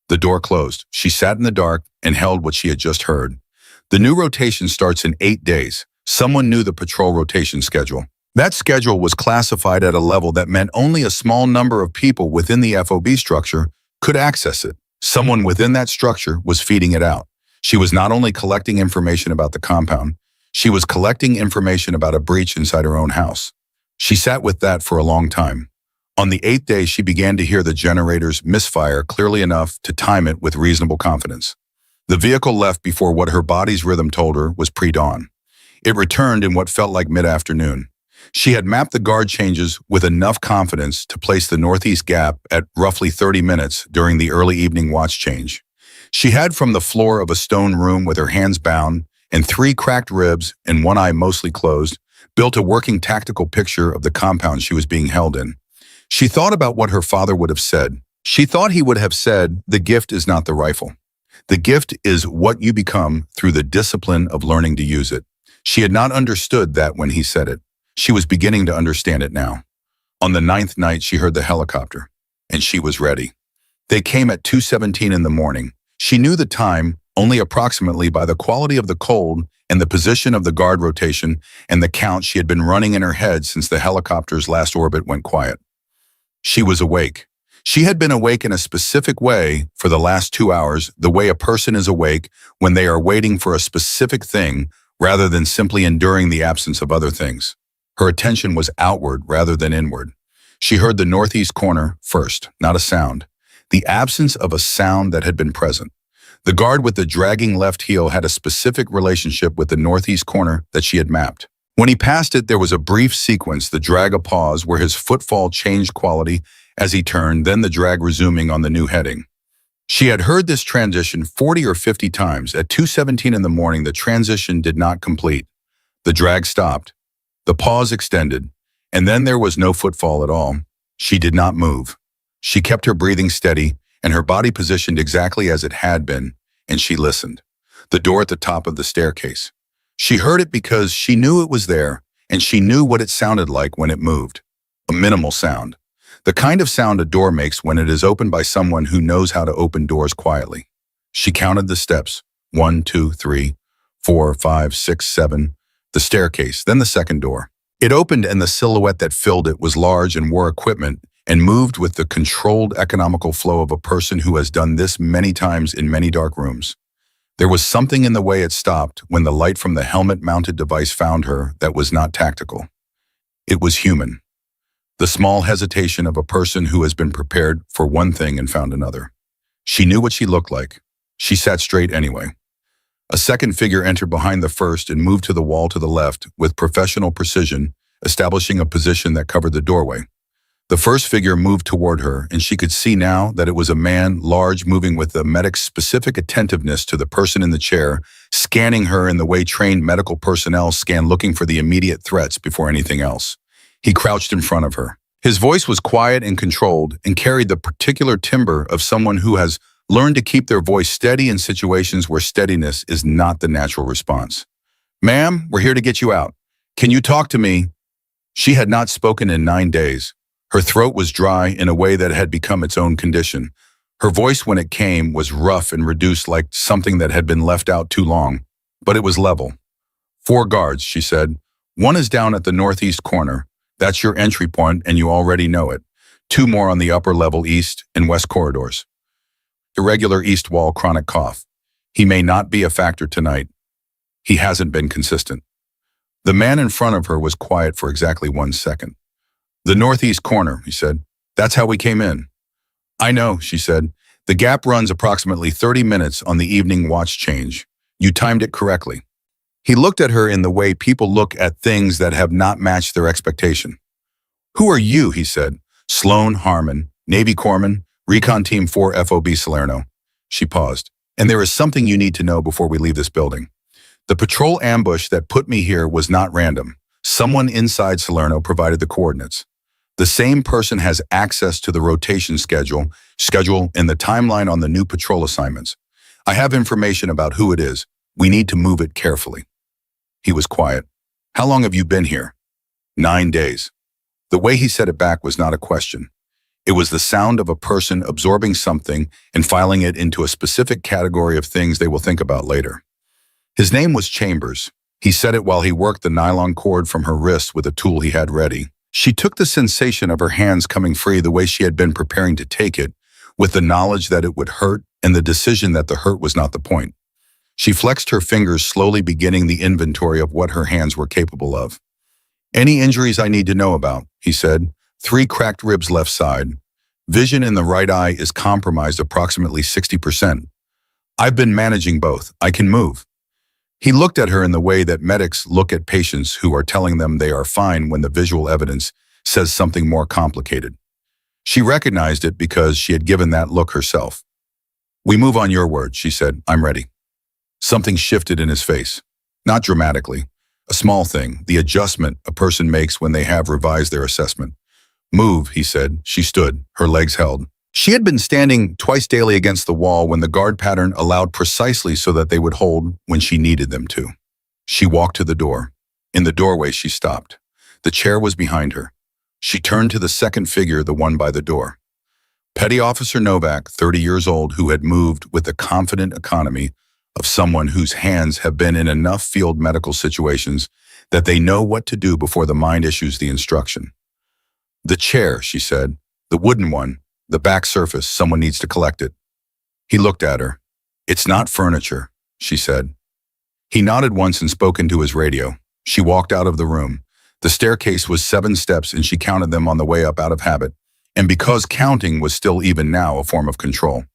The door closed. She sat in the dark and held what she had just heard. The new rotation starts in 8 days. Someone knew the patrol rotation schedule. That schedule was classified at a level that meant only a small number of people within the FOB structure could access it. Someone within that structure was feeding it out. She was not only collecting information about the compound, she was collecting information about a breach inside her own house. She sat with that for a long time. On the 8th day, she began to hear the generators misfire clearly enough to time it with reasonable confidence. The vehicle left before what her body's rhythm told her was pre-dawn. It returned in what felt like mid-afternoon. She had mapped the guard changes with enough confidence to place the northeast gap at roughly 30 minutes during the early evening watch change. She had from the floor of a stone room with her hands bound and 3 cracked ribs and one eye mostly closed, built a working tactical picture of the compound she was being held in. She thought about what her father would have said. She thought he would have said, the gift is not the rifle. The gift is what you become through the discipline of learning to use it. She had not understood that when he said it. She was beginning to understand it now. On the 9th night, she heard the helicopter, and she was ready. They came at 2:17 in the morning. She knew the time only approximately by the quality of the cold and the position of the guard rotation and the count she had been running in her head since the helicopter's last orbit went quiet. She was awake. She had been awake in a specific way for the last 2 hours, the way a person is awake when they are waiting for a specific thing rather than simply enduring the absence of other things. Her attention was outward rather than inward. She heard the northeast corner first, not a sound. The absence of a sound that had been present. The guard with the dragging left heel had a specific relationship with the northeast corner that she had mapped. When he passed it, there was a brief sequence, the drag a pause where his footfall changed quality as he turned, then the drag resuming on the new heading. She had heard this transition 40 or 50 times. At 2:17 in the morning, the transition did not complete. The drag stopped. The pause extended, and then there was no footfall at all. She did not move. She kept her breathing steady and her body positioned exactly as it had been, and she listened. The door at the top of the staircase. She heard it because she knew it was there, and she knew what it sounded like when it moved. A minimal sound. The kind of sound a door makes when it is opened by someone who knows how to open doors quietly. She counted the steps. 1, 2, 3, 4, 5, 6, 7. The staircase, then the second door. It opened and the silhouette that filled it was large and wore equipment and moved with the controlled economical flow of a person who has done this many times in many dark rooms. There was something in the way it stopped when the light from the helmet-mounted device found her that was not tactical. It was human. The small hesitation of a person who has been prepared for one thing and found another. She knew what she looked like. She sat straight anyway. A second figure entered behind the first and moved to the wall to the left with professional precision, establishing a position that covered the doorway. The first figure moved toward her, and she could see now that it was a man, large, moving with the medic's specific attentiveness to the person in the chair, scanning her in the way trained medical personnel scan, looking for the immediate threats before anything else. He crouched in front of her. His voice was quiet and controlled and carried the particular timbre of someone who has learned to keep their voice steady in situations where steadiness is not the natural response. "Ma'am, we're here to get you out. Can you talk to me?" She had not spoken in 9 days. Her throat was dry in a way that had become its own condition. Her voice, when it came, was rough and reduced like something that had been left out too long, but it was level. "4 guards," she said. "One is down at the northeast corner. That's your entry point, and you already know it. 2 more on the upper level east and west corridors." Irregular east wall chronic cough. "He may not be a factor tonight. He hasn't been consistent." The man in front of her was quiet for exactly 1 second. "The northeast corner," he said. "That's how we came in." "I know," she said. "The gap runs approximately 30 minutes on the evening watch change. You timed it correctly." He looked at her in the way people look at things that have not matched their expectation. "Who are you?" he said. "Sloan Harmon, Navy Corpsman, Recon Team 4 FOB Salerno." She paused. "And there is something you need to know before we leave this building. The patrol ambush that put me here was not random. Someone inside Salerno provided the coordinates. The same person has access to the rotation schedule and the timeline on the new patrol assignments. I have information about who it is. We need to move it carefully." He was quiet. "How long have you been here?" 9 days. The way he said it back was not a question. It was the sound of a person absorbing something and filing it into a specific category of things they will think about later. His name was Chambers. He said it while he worked the nylon cord from her wrist with a tool he had ready. She took the sensation of her hands coming free the way she had been preparing to take it, with the knowledge that it would hurt and the decision that the hurt was not the point. She flexed her fingers, slowly beginning the inventory of what her hands were capable of. "Any injuries I need to know about," he said. 3 cracked ribs left side. Vision in the right eye is compromised approximately 60%. "I've been managing both. I can move." He looked at her in the way that medics look at patients who are telling them they are fine when the visual evidence says something more complicated. She recognized it because she had given that look herself. "We move on your word," she said. "I'm ready." Something shifted in his face. Not dramatically. A small thing, the adjustment a person makes when they have revised their assessment. "Move," he said. She stood, her legs held. She had been standing twice daily against the wall when the guard pattern allowed precisely so that they would hold when she needed them to. She walked to the door. In the doorway, she stopped. The chair was behind her. She turned to the second figure, the one by the door. Petty Officer Novak, 30 years old, who had moved with the confident economy of someone whose hands have been in enough field medical situations that they know what to do before the mind issues the instruction. "The chair," she said. "The wooden one. The back surface. Someone needs to collect it." He looked at her. "It's not furniture," she said. He nodded once and spoke into his radio. She walked out of the room. The staircase was 7 steps and she counted them on the way up out of habit, and because counting was still even now a form of control.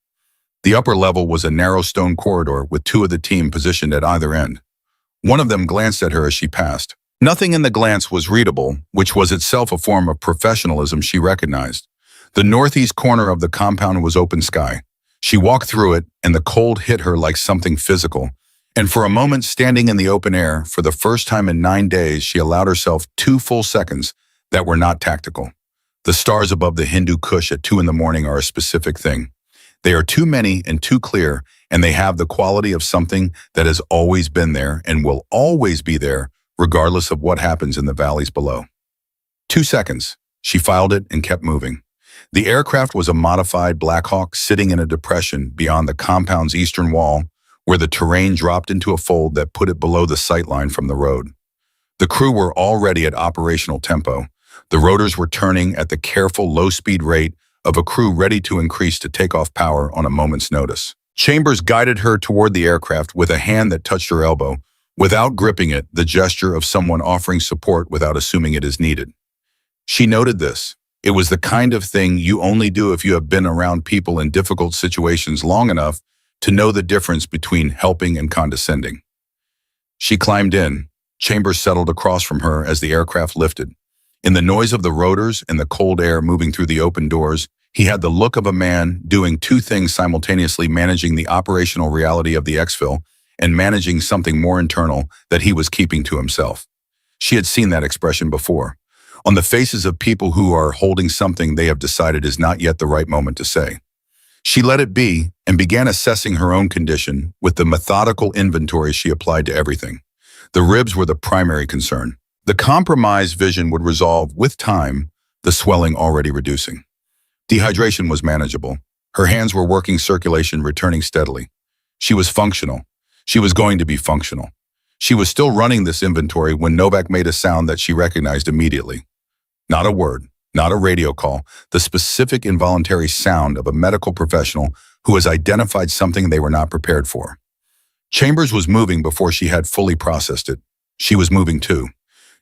The upper level was a narrow stone corridor with 2 of the team positioned at either end. One of them glanced at her as she passed. Nothing in the glance was readable, which was itself a form of professionalism she recognized. The northeast corner of the compound was open sky. She walked through it, and the cold hit her like something physical. And for a moment, standing in the open air, for the first time in 9 days, she allowed herself 2 full seconds that were not tactical. The stars above the Hindu Kush at 2 in the morning are a specific thing. They are too many and too clear, and they have the quality of something that has always been there and will always be there, regardless of what happens in the valleys below. 2 seconds. She filed it and kept moving. The aircraft was a modified Black Hawk sitting in a depression beyond the compound's eastern wall, where the terrain dropped into a fold that put it below the sightline from the road. The crew were already at operational tempo. The rotors were turning at the careful low-speed rate of a crew ready to increase to takeoff power on a moment's notice. Chambers guided her toward the aircraft with a hand that touched her elbow, without gripping it, the gesture of someone offering support without assuming it is needed. She noted this. It was the kind of thing you only do if you have been around people in difficult situations long enough to know the difference between helping and condescending. She climbed in. Chambers settled across from her as the aircraft lifted. In the noise of the rotors and the cold air moving through the open doors, he had the look of a man doing two things simultaneously, managing the operational reality of the exfil and managing something more internal that he was keeping to himself. She had seen that expression before, on the faces of people who are holding something they have decided is not yet the right moment to say. She let it be and began assessing her own condition with the methodical inventory she applied to everything. The ribs were the primary concern. The compromised vision would resolve with time, the swelling already reducing. Dehydration was manageable. Her hands were working, circulation returning steadily. She was functional. She was going to be functional. She was still running this inventory when Novak made a sound that she recognized immediately. Not a word, not a radio call, the specific involuntary sound of a medical professional who has identified something they were not prepared for. Chambers was moving before she had fully processed it. She was moving too.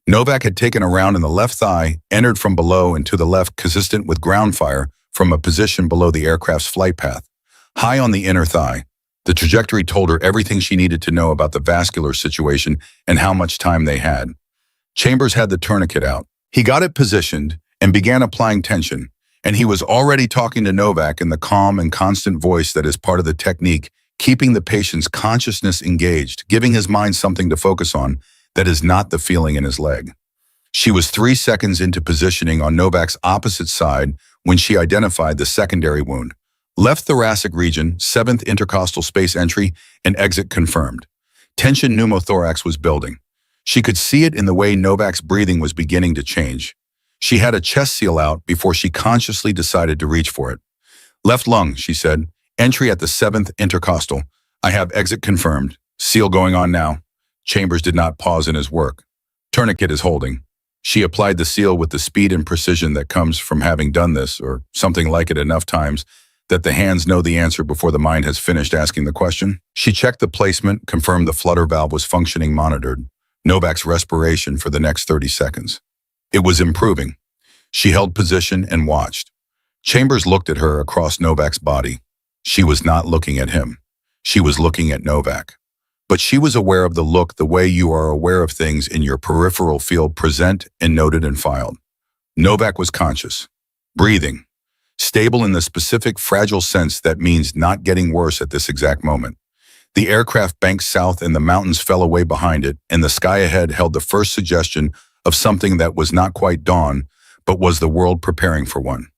Novak had taken a round in the left thigh, entered from below and to the left, consistent with ground fire from a position below the aircraft's flight path. High on the inner thigh, the trajectory told her everything she needed to know about the vascular situation and how much time they had. Chambers had the tourniquet out. He got it positioned and began applying tension, and he was already talking to Novak in the calm and constant voice that is part of the technique, keeping the patient's consciousness engaged, giving his mind something to focus on that is not the feeling in his leg. She was 3 seconds into positioning on Novak's opposite side when she identified the secondary wound. Left thoracic region, 7th intercostal space entry, and exit confirmed. Tension pneumothorax was building. She could see it in the way Novak's breathing was beginning to change. She had a chest seal out before she consciously decided to reach for it. Left lung, she said. Entry at the 7th intercostal. I have exit confirmed. Seal going on now. Chambers did not pause in his work. Tourniquet is holding. She applied the seal with the speed and precision that comes from having done this, or something like it, enough times that the hands know the answer before the mind has finished asking the question. She checked the placement, confirmed the flutter valve was functioning, monitored Novak's respiration for the next 30 seconds. It was improving. She held position and watched. Chambers looked at her across Novak's body. She was not looking at him. She was looking at Novak. But she was aware of the look the way you are aware of things in your peripheral field, present and noted and filed. Novak was conscious, breathing, stable in the specific fragile sense that means not getting worse at this exact moment. The aircraft banked south and the mountains fell away behind it, and the sky ahead held the first suggestion of something that was not quite dawn, but was the world preparing for one.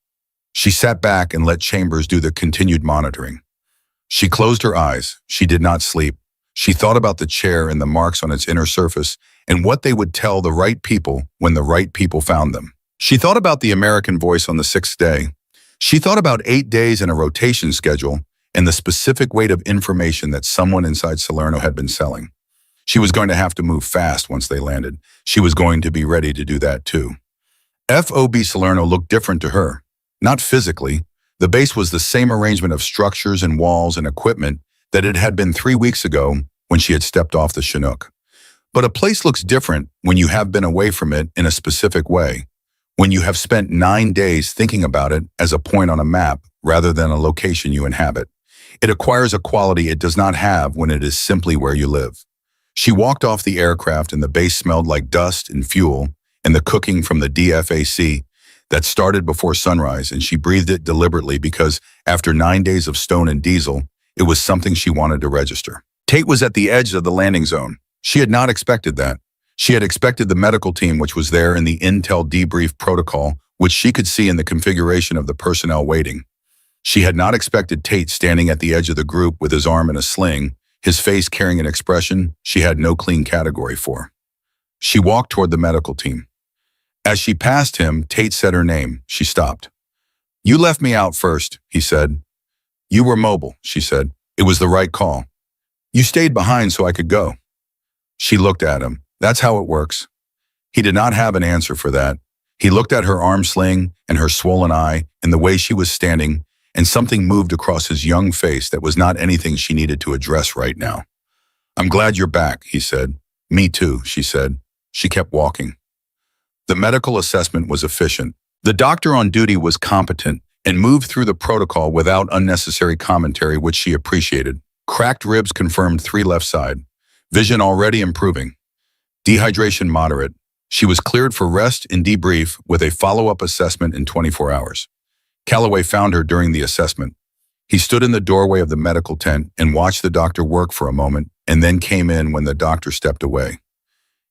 She sat back and let Chambers do the continued monitoring. She closed her eyes. She did not sleep. She thought about the chair and the marks on its inner surface and what they would tell the right people when the right people found them. She thought about the American voice on the 6th day. She thought about 8 days in a rotation schedule and the specific weight of information that someone inside Salerno had been selling. She was going to have to move fast once they landed. She was going to be ready to do that too. FOB Salerno looked different to her. Not physically. The base was the same arrangement of structures and walls and equipment that it had been 3 weeks ago when she had stepped off the Chinook. But a place looks different when you have been away from it in a specific way, when you have spent 9 days thinking about it as a point on a map rather than a location you inhabit. It acquires a quality it does not have when it is simply where you live. She walked off the aircraft and the base smelled like dust and fuel and the cooking from the DFAC that started before sunrise, and she breathed it deliberately because after 9 days of stone and diesel, it was something she wanted to register. Tate was at the edge of the landing zone. She had not expected that. She had expected the medical team, which was there in the intel debrief protocol, which she could see in the configuration of the personnel waiting. She had not expected Tate standing at the edge of the group with his arm in a sling, his face carrying an expression she had no clean category for. She walked toward the medical team. As she passed him, Tate said her name. She stopped. "You left me out first," he said. "You were mobile," she said. "It was the right call. You stayed behind so I could go." She looked at him. "That's how it works." He did not have an answer for that. He looked at her arm sling and her swollen eye and the way she was standing, and something moved across his young face that was not anything she needed to address right now. "I'm glad you're back," he said. "Me too," she said. She kept walking. The medical assessment was efficient. The doctor on duty was competent and moved through the protocol without unnecessary commentary, which she appreciated. Cracked ribs confirmed 3 left side. Vision already improving. Dehydration moderate. She was cleared for rest and debrief with a follow-up assessment in 24 hours. Calloway found her during the assessment. He stood in the doorway of the medical tent and watched the doctor work for a moment and then came in when the doctor stepped away.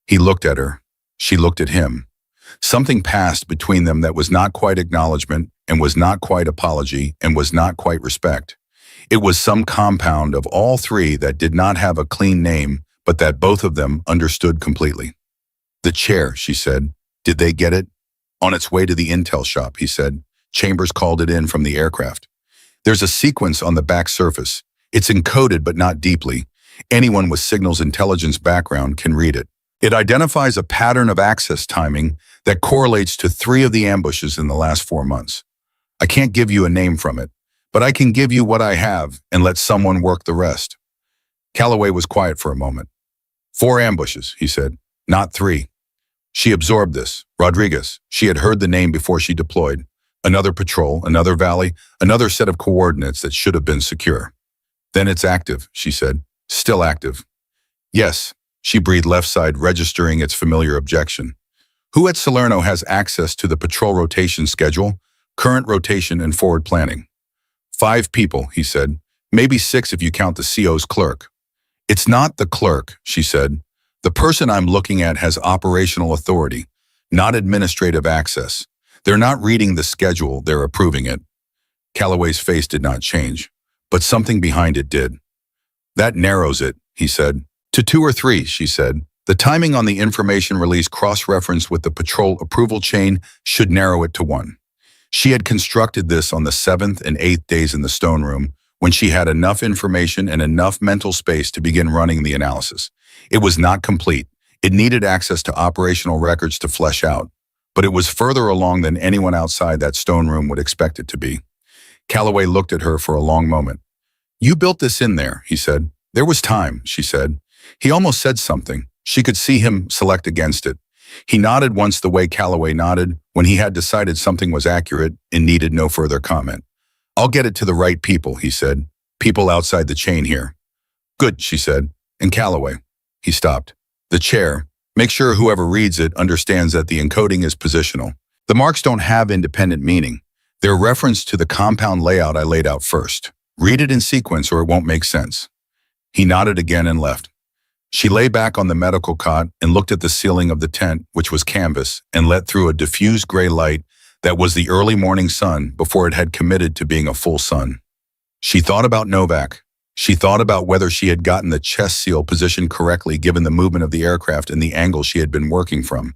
He looked at her. She looked at him. Something passed between them that was not quite acknowledgement and was not quite apology and was not quite respect. It was some compound of all three that did not have a clean name, but that both of them understood completely. "The chair," she said. "Did they get it?" "On its way to the intel shop," he said. "Chambers called it in from the aircraft. There's a sequence on the back surface. It's encoded but not deeply. Anyone with signals intelligence background can read it. It identifies a pattern of access timing that correlates to 3 of the ambushes in the last 4 months. I can't give you a name from it, but I can give you what I have and let someone work the rest." Calloway was quiet for a moment. 4 ambushes, he said, not 3. She absorbed this. Rodriguez. She had heard the name before she deployed. Another patrol, another valley, another set of coordinates that should have been secure. "Then it's active," she said. "Still active." "Yes," she breathed left side, registering its familiar objection. "Who at Salerno has access to the patrol rotation schedule, current rotation and forward planning?" 5 people, he said. "Maybe 6 if you count the CO's clerk." "It's not the clerk," she said. "The person I'm looking at has operational authority, not administrative access. They're not reading the schedule, they're approving it." Calloway's face did not change, but something behind it did. "That narrows it," he said. "To 2 or 3, she said. "The timing on the information release cross-referenced with the patrol approval chain should narrow it to 1. She had constructed this on the 7th and 8th days in the stone room, when she had enough information and enough mental space to begin running the analysis. It was not complete. It needed access to operational records to flesh out, but it was further along than anyone outside that stone room would expect it to be. Calloway looked at her for a long moment. "You built this in there," he said. "There was time," she said. He almost said something. She could see him select against it. He nodded once the way Calloway nodded when he had decided something was accurate and needed no further comment. "I'll get it to the right people," he said. "People outside the chain here." "Good," she said. "And Calloway." He stopped. "The chair. Make sure whoever reads it understands that the encoding is positional. The marks don't have independent meaning. They're reference to the compound layout I laid out first. Read it in sequence or it won't make sense." He nodded again and left. She lay back on the medical cot and looked at the ceiling of the tent, which was canvas, and let through a diffused gray light that was the early morning sun before it had committed to being a full sun. She thought about Novak. She thought about whether she had gotten the chest seal positioned correctly given the movement of the aircraft and the angle she had been working from.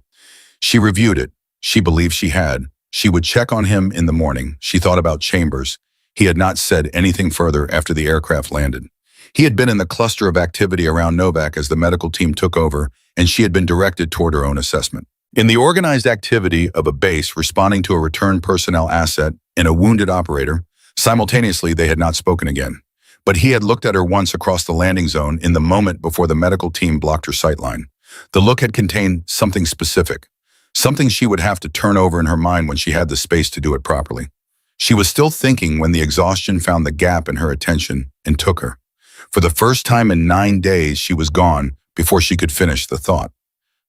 She reviewed it. She believed she had. She would check on him in the morning. She thought about Chambers. He had not said anything further after the aircraft landed. He had been in the cluster of activity around Novak as the medical team took over, and she had been directed toward her own assessment. In the organized activity of a base responding to a returned personnel asset and a wounded operator, simultaneously they had not spoken again. But he had looked at her once across the landing zone in the moment before the medical team blocked her sightline. The look had contained something specific, something she would have to turn over in her mind when she had the space to do it properly. She was still thinking when the exhaustion found the gap in her attention and took her. For the first time in 9 days, she was gone before she could finish the thought.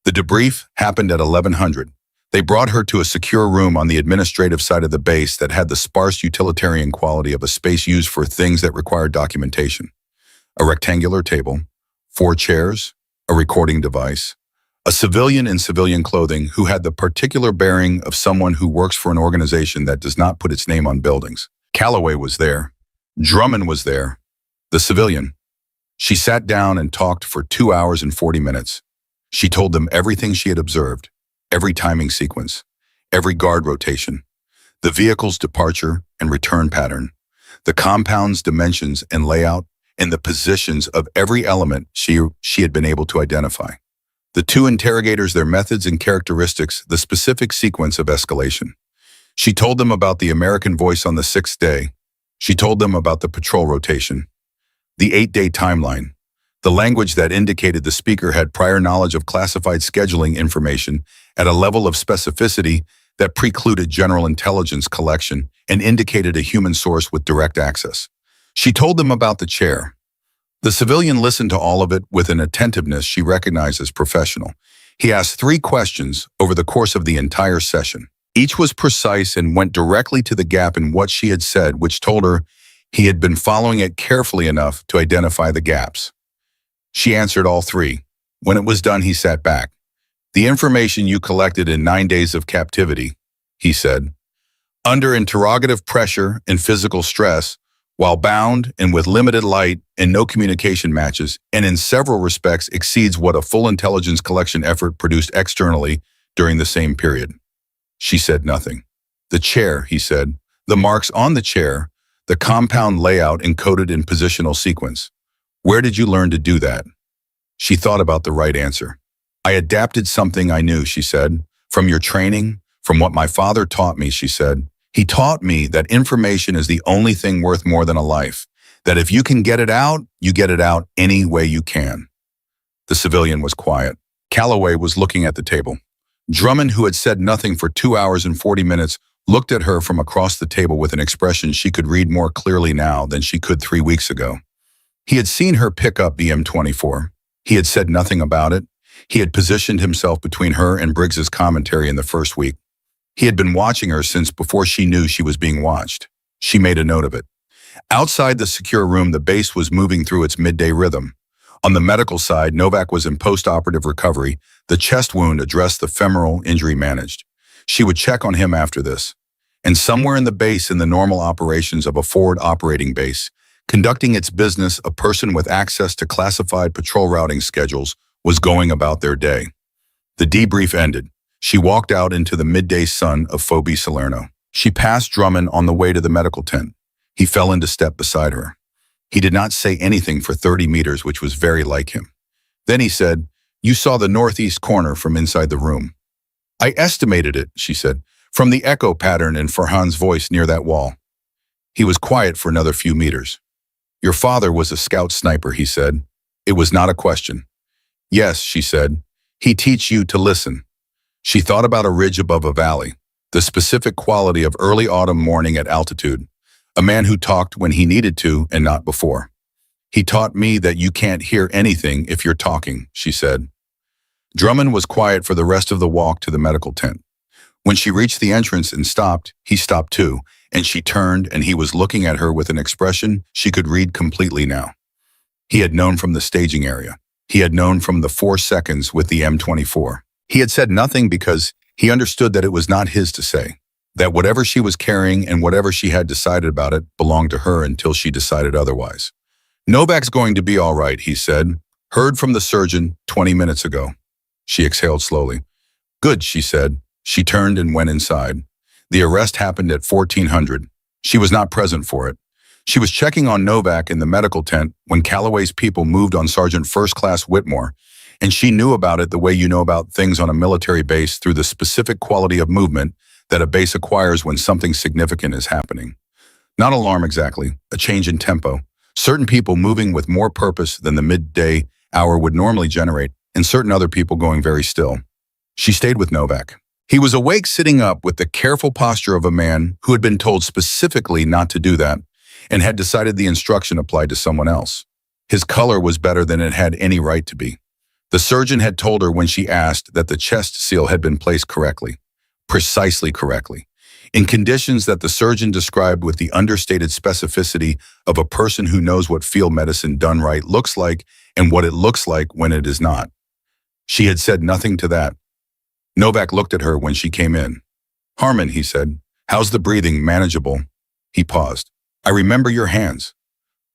The debrief happened at 1100. They brought her to a secure room on the administrative side of the base that had the sparse utilitarian quality of a space used for things that required documentation. A rectangular table, 4 chairs, a recording device, a civilian in civilian clothing who had the particular bearing of someone who works for an organization that does not put its name on buildings. Calloway was there. Drummond was there. The civilian. She sat down and talked for 2 hours and 40 minutes. She told them everything she had observed, every timing sequence, every guard rotation, the vehicle's departure and return pattern, the compound's dimensions and layout, and the positions of every element she had been able to identify. The 2 interrogators, their methods and characteristics, the specific sequence of escalation. She told them about the American voice on the 6th day, She told them about the patrol rotation, the 8-day timeline, the language that indicated the speaker had prior knowledge of classified scheduling information at a level of specificity that precluded general intelligence collection and indicated a human source with direct access. She told them about the chair. The civilian listened to all of it with an attentiveness she recognized as professional. He asked 3 questions over the course of the entire session. Each was precise and went directly to the gap in what she had said, which told her he had been following it carefully enough to identify the gaps. She answered all 3. When it was done, he sat back. The information you collected in 9 days of captivity, he said, under interrogative pressure and physical stress, while bound and with limited light and no communication matches, and in several respects exceeds what a full intelligence collection effort produced externally during the same period. She said nothing. The chair, he said, the marks on the chair, the compound layout encoded in positional sequence. Where did you learn to do that? She thought about the right answer. I adapted something I knew, she said, from your training, from what my father taught me, she said. He taught me that information is the only thing worth more than a life, that if you can get it out, you get it out any way you can. The civilian was quiet. Calloway was looking at the table. Drummond, who had said nothing for 2 hours and 40 minutes, looked at her from across the table with an expression she could read more clearly now than she could 3 weeks ago. He had seen her pick up the M24. He had said nothing about it. He had positioned himself between her and Briggs's commentary in the first week. He had been watching her since before she knew she was being watched. She made a note of it. Outside the secure room, the base was moving through its midday rhythm. On the medical side, Novak was in post-operative recovery. The chest wound addressed the femoral injury managed. She would check on him after this. And somewhere in the base, in the normal operations of a forward operating base, conducting its business, a person with access to classified patrol routing schedules was going about their day. The debrief ended. She walked out into the midday sun of Phoebe Salerno. She passed Drummond on the way to the medical tent. He fell into step beside her. He did not say anything for 30 meters, which was very like him. Then he said, "You saw the northeast corner from inside the room." "I estimated it," she said, "from the echo pattern in Farhan's voice near that wall." He was quiet for another few meters. "Your father was a scout sniper," he said. It was not a question. "Yes," she said. "He teach you to listen." She thought about a ridge above a valley, the specific quality of early autumn morning at altitude, a man who talked when he needed to and not before. "He taught me that you can't hear anything if you're talking," she said. Drummond was quiet for the rest of the walk to the medical tent. When she reached the entrance and stopped, he stopped too, and she turned and he was looking at her with an expression she could read completely now. He had known from the staging area. He had known from the 4 seconds with the M24. He had said nothing because he understood that it was not his to say, that whatever she was carrying and whatever she had decided about it belonged to her until she decided otherwise. "Novak's going to be all right," he said. "Heard from the surgeon 20 minutes ago." She exhaled slowly. "Good," she said. She turned and went inside. The arrest happened at 1400. She was not present for it. She was checking on Novak in the medical tent when Calloway's people moved on Sergeant First Class Whitmore, and she knew about it the way you know about things on a military base through the specific quality of movement that a base acquires when something significant is happening. Not alarm exactly, a change in tempo. Certain people moving with more purpose than the midday hour would normally generate, and certain other people going very still. She stayed with Novak. He was awake, sitting up with the careful posture of a man who had been told specifically not to do that and had decided the instruction applied to someone else. His color was better than it had any right to be. The surgeon had told her when she asked that the chest seal had been placed correctly, precisely correctly, in conditions that the surgeon described with the understated specificity of a person who knows what field medicine done right looks like and what it looks like when it is not. She had said nothing to that. Novak looked at her when she came in. "Harmon," he said, "how's the breathing? Manageable?" He paused. "I remember your hands."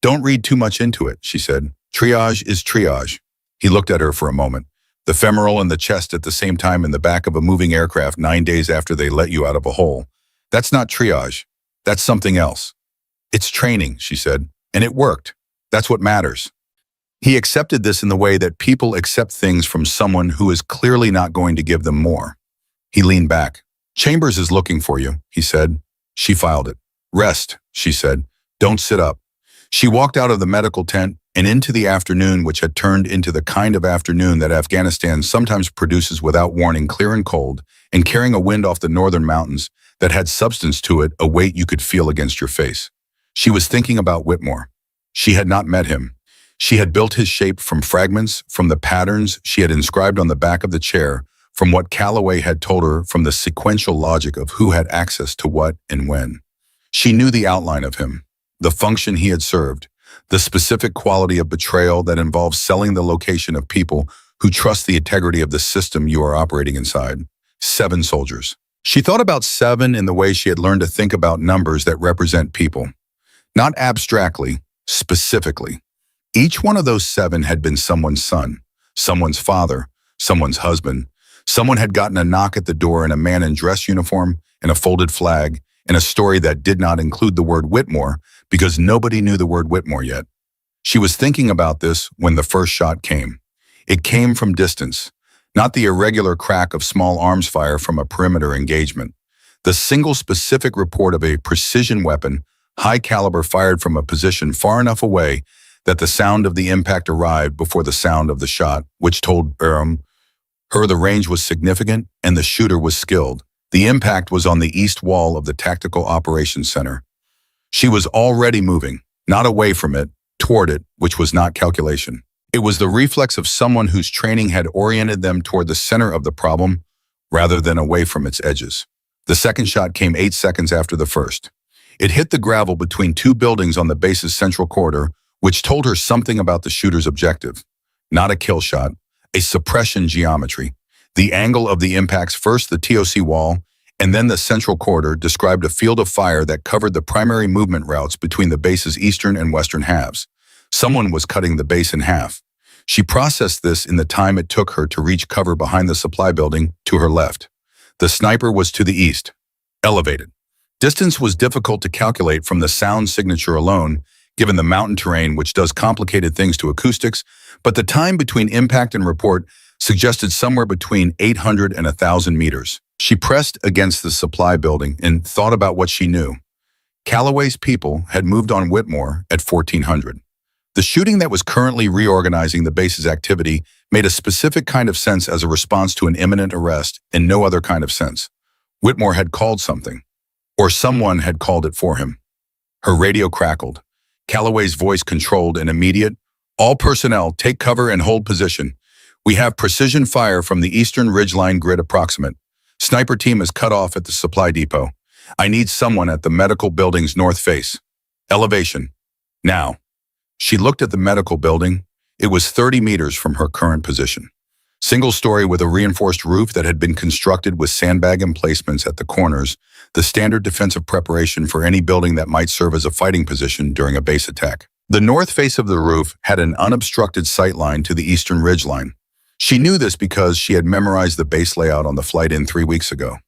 "Don't read too much into it," she said. "Triage is triage." He looked at her for a moment. The femoral and the chest at the same time in the back of a moving aircraft 9 days after they let you out of a hole. "That's not triage. That's something else." "It's training," she said, "and it worked. That's what matters." He accepted this in the way that people accept things from someone who is clearly not going to give them more. He leaned back. "Chambers is looking for you," he said. She filed it. "Rest," she said. Don't sit up. She walked out of the medical tent and into the afternoon, which had turned into the kind of afternoon that Afghanistan sometimes produces without warning, clear and cold, and carrying a wind off the northern mountains that had substance to it, a weight you could feel against your face. She was thinking about Whitmore. She had not met him. She had built his shape from fragments, from the patterns she had inscribed on the back of the chair, from what Calloway had told her, from the sequential logic of who had access to what and when. She knew the outline of him, the function he had served, the specific quality of betrayal that involves selling the location of people who trust the integrity of the system you are operating inside. 7 soldiers. She thought about 7 in the way she had learned to think about numbers that represent people. Not abstractly, specifically. Each one of those 7 had been someone's son, someone's father, someone's husband. Someone had gotten a knock at the door and a man in dress uniform and a folded flag and a story that did not include the word Whitmore because nobody knew the word Whitmore yet. She was thinking about this when the first shot came. It came from distance, not the irregular crack of small arms fire from a perimeter engagement. The single specific report of a precision weapon, high caliber, fired from a position far enough away that the sound of the impact arrived before the sound of the shot, which told her the range was significant and the shooter was skilled. The impact was on the east wall of the Tactical Operations Center. She was already moving, not away from it, toward it, which was not calculation. It was the reflex of someone whose training had oriented them toward the center of the problem rather than away from its edges. The second shot came 8 seconds after the first. It hit the gravel between 2 buildings on the base's central corridor, which told her something about the shooter's objective. Not a kill shot, a suppression geometry. The angle of the impacts, first the TOC wall and then the central corridor, described a field of fire that covered the primary movement routes between the base's eastern and western halves. Someone was cutting the base in half. She processed this in the time it took her to reach cover behind the supply building to her left. The sniper was to the east, elevated. Distance was difficult to calculate from the sound signature alone, given the mountain terrain, which does complicated things to acoustics, but the time between impact and report suggested somewhere between 800 and 1,000 meters. She pressed against the supply building and thought about what she knew. Calloway's people had moved on Whitmore at 1400. The shooting that was currently reorganizing the base's activity made a specific kind of sense as a response to an imminent arrest and no other kind of sense. Whitmore had called something, or someone had called it for him. Her radio crackled. Calloway's voice controlled an immediate, "All personnel, take cover and hold position. We have precision fire from the eastern ridgeline grid approximate. Sniper team is cut off at the supply depot. I need someone at the medical building's north face. Elevation. Now." She looked at the medical building. It was 30 meters from her current position. Single story with a reinforced roof that had been constructed with sandbag emplacements at the corners, the standard defensive preparation for any building that might serve as a fighting position during a base attack. The north face of the roof had an unobstructed sightline to the eastern ridgeline. She knew this because she had memorized the base layout on the flight in 3 weeks ago.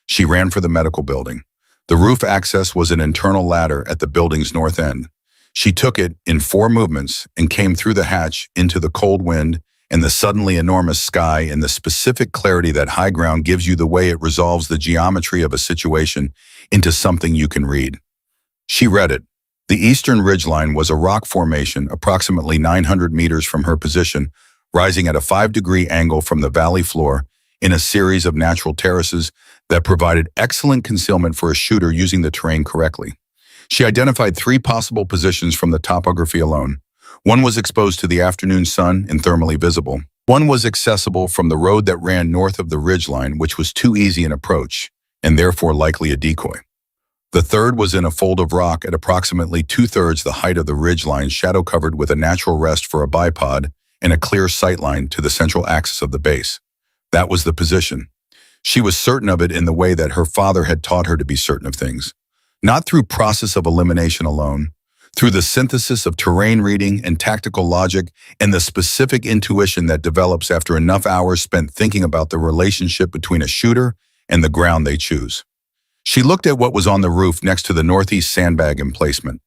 She ran for the medical building. The roof access was an internal ladder at the building's north end. She took it in 4 movements and came through the hatch into the cold wind and the suddenly enormous sky and the specific clarity that high ground gives you, the way it resolves the geometry of a situation into something you can read. She read it. The eastern ridgeline was a rock formation approximately 900 meters from her position, rising at a 5-degree angle from the valley floor in a series of natural terraces that provided excellent concealment for a shooter using the terrain correctly. She identified 3 possible positions from the topography alone. One was exposed to the afternoon sun and thermally visible. One was accessible from the road that ran north of the ridgeline, which was too easy an approach, and therefore likely a decoy. The third was in a fold of rock at approximately 2/3 the height of the ridgeline, shadow-covered with a natural rest for a bipod and a clear sightline to the central axis of the base. That was the position. She was certain of it in the way that her father had taught her to be certain of things. Not through process of elimination alone, through the synthesis of terrain reading and tactical logic and the specific intuition that develops after enough hours spent thinking about the relationship between a shooter and the ground they choose. She looked at what was on the roof next to the northeast sandbag emplacement.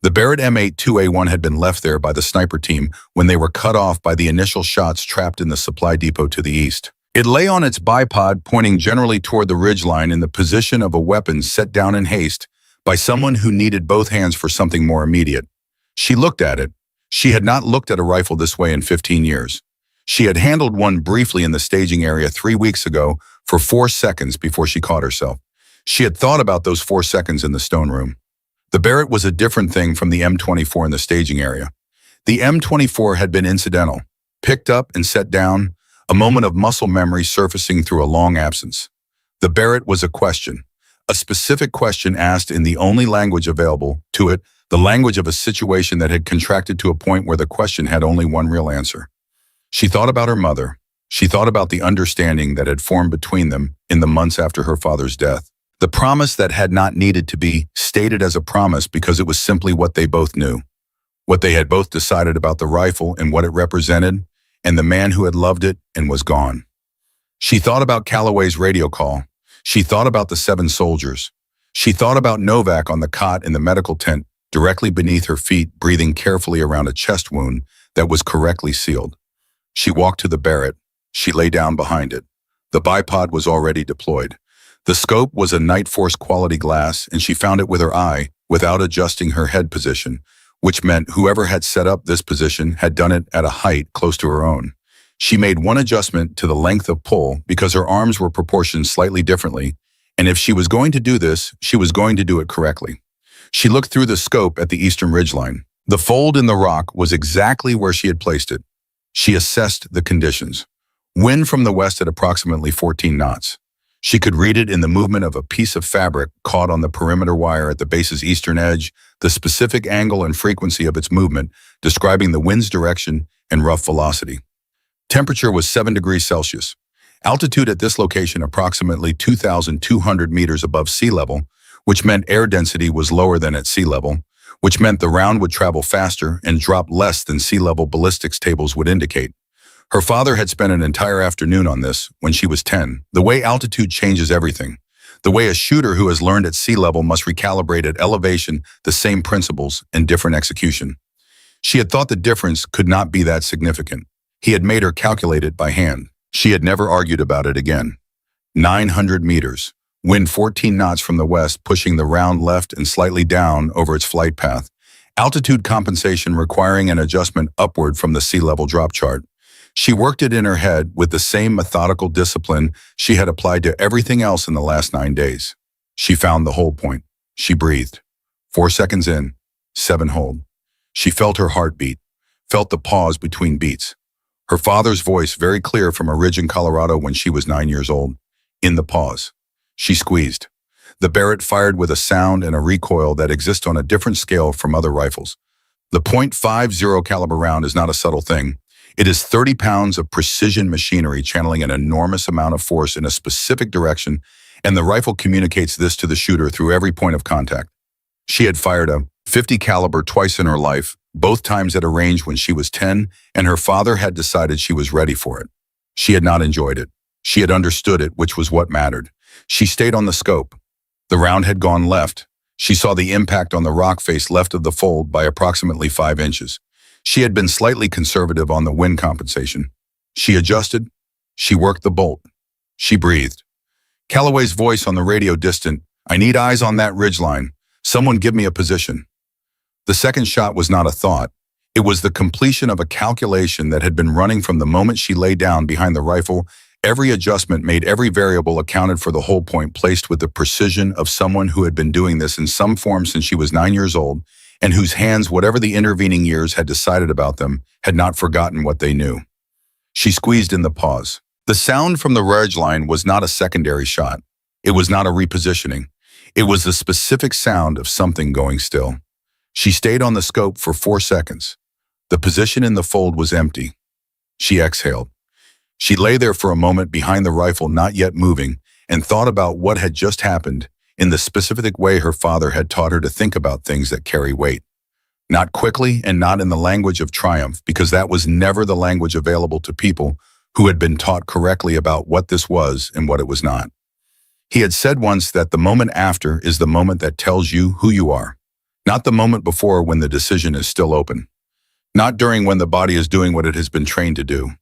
The Barrett M82A1 had been left there by the sniper team when they were cut off by the initial shots trapped in the supply depot to the east. It lay on its bipod, pointing generally toward the ridgeline in the position of a weapon set down in haste, by someone who needed both hands for something more immediate. She looked at it. She had not looked at a rifle this way in 15 years. She had handled one briefly in the staging area 3 weeks ago for 4 seconds before she caught herself. She had thought about those 4 seconds in the stone room. The Barrett was a different thing from the M24 in the staging area. The M24 had been incidental, picked up and set down, a moment of muscle memory surfacing through a long absence. The Barrett was a question, a specific question asked in the only language available to it, the language of a situation that had contracted to a point where the question had only one real answer. She thought about her mother. She thought about the understanding that had formed between them in the months after her father's death. The promise that had not needed to be stated as a promise because it was simply what they both knew, what they had both decided about the rifle and what it represented, and the man who had loved it and was gone. She thought about Calloway's radio call. She thought about the 7 soldiers. She thought about Novak on the cot in the medical tent, directly beneath her feet, breathing carefully around a chest wound that was correctly sealed. She walked to the Barrett. She lay down behind it. The bipod was already deployed. The scope was a Night Force quality glass, and she found it with her eye without adjusting her head position, which meant whoever had set up this position had done it at a height close to her own. She made one adjustment to the length of pull because her arms were proportioned slightly differently, and if she was going to do this, she was going to do it correctly. She looked through the scope at the eastern ridgeline. The fold in the rock was exactly where she had placed it. She assessed the conditions. Wind from the west at approximately 14 knots. She could read it in the movement of a piece of fabric caught on the perimeter wire at the base's eastern edge, the specific angle and frequency of its movement, describing the wind's direction and rough velocity. Temperature was 7 degrees Celsius. Altitude at this location approximately 2,200 meters above sea level, which meant air density was lower than at sea level, which meant the round would travel faster and drop less than sea level ballistics tables would indicate. Her father had spent an entire afternoon on this when she was 10. The way altitude changes everything. The way a shooter who has learned at sea level must recalibrate at elevation, the same principles and different execution. She had thought the difference could not be that significant. He had made her calculate it by hand. She had never argued about it again. 900 meters. Wind 14 knots from the west, pushing the round left and slightly down over its flight path. Altitude compensation requiring an adjustment upward from the sea level drop chart. She worked it in her head with the same methodical discipline she had applied to everything else in the last 9 days. She found the hold point. She breathed. 4 seconds in, 7 hold. She felt her heart beat, felt the pause between beats. Her father's voice very clear from a ridge in Colorado when she was 9 years old. In the pause. She squeezed. The Barrett fired with a sound and a recoil that exist on a different scale from other rifles. The .50 caliber round is not a subtle thing. It is 30 pounds of precision machinery channeling an enormous amount of force in a specific direction, and the rifle communicates this to the shooter through every point of contact. She had fired a .50 caliber twice in her life, both times at a range when she was 10, and her father had decided she was ready for it. She had not enjoyed it. She had understood it, which was what mattered. She stayed on the scope. The round had gone left. She saw the impact on the rock face left of the fold by approximately 5 inches. She had been slightly conservative on the wind compensation. She adjusted. She worked the bolt. She breathed. Calloway's voice on the radio distant, "I need eyes on that ridgeline. Someone give me a position." The second shot was not a thought. It was the completion of a calculation that had been running from the moment she lay down behind the rifle. Every adjustment made, every variable accounted for, the whole point placed with the precision of someone who had been doing this in some form since she was 9 years old, and whose hands, whatever the intervening years had decided about them, had not forgotten what they knew. She squeezed in the pause. The sound from the ridgeline was not a secondary shot. It was not a repositioning. It was the specific sound of something going still. She stayed on the scope for 4 seconds. The position in the fold was empty. She exhaled. She lay there for a moment behind the rifle, not yet moving, and thought about what had just happened in the specific way her father had taught her to think about things that carry weight. Not quickly and not in the language of triumph, because that was never the language available to people who had been taught correctly about what this was and what it was not. He had said once that the moment after is the moment that tells you who you are, not the moment before when the decision is still open, not during when the body is doing what it has been trained to do.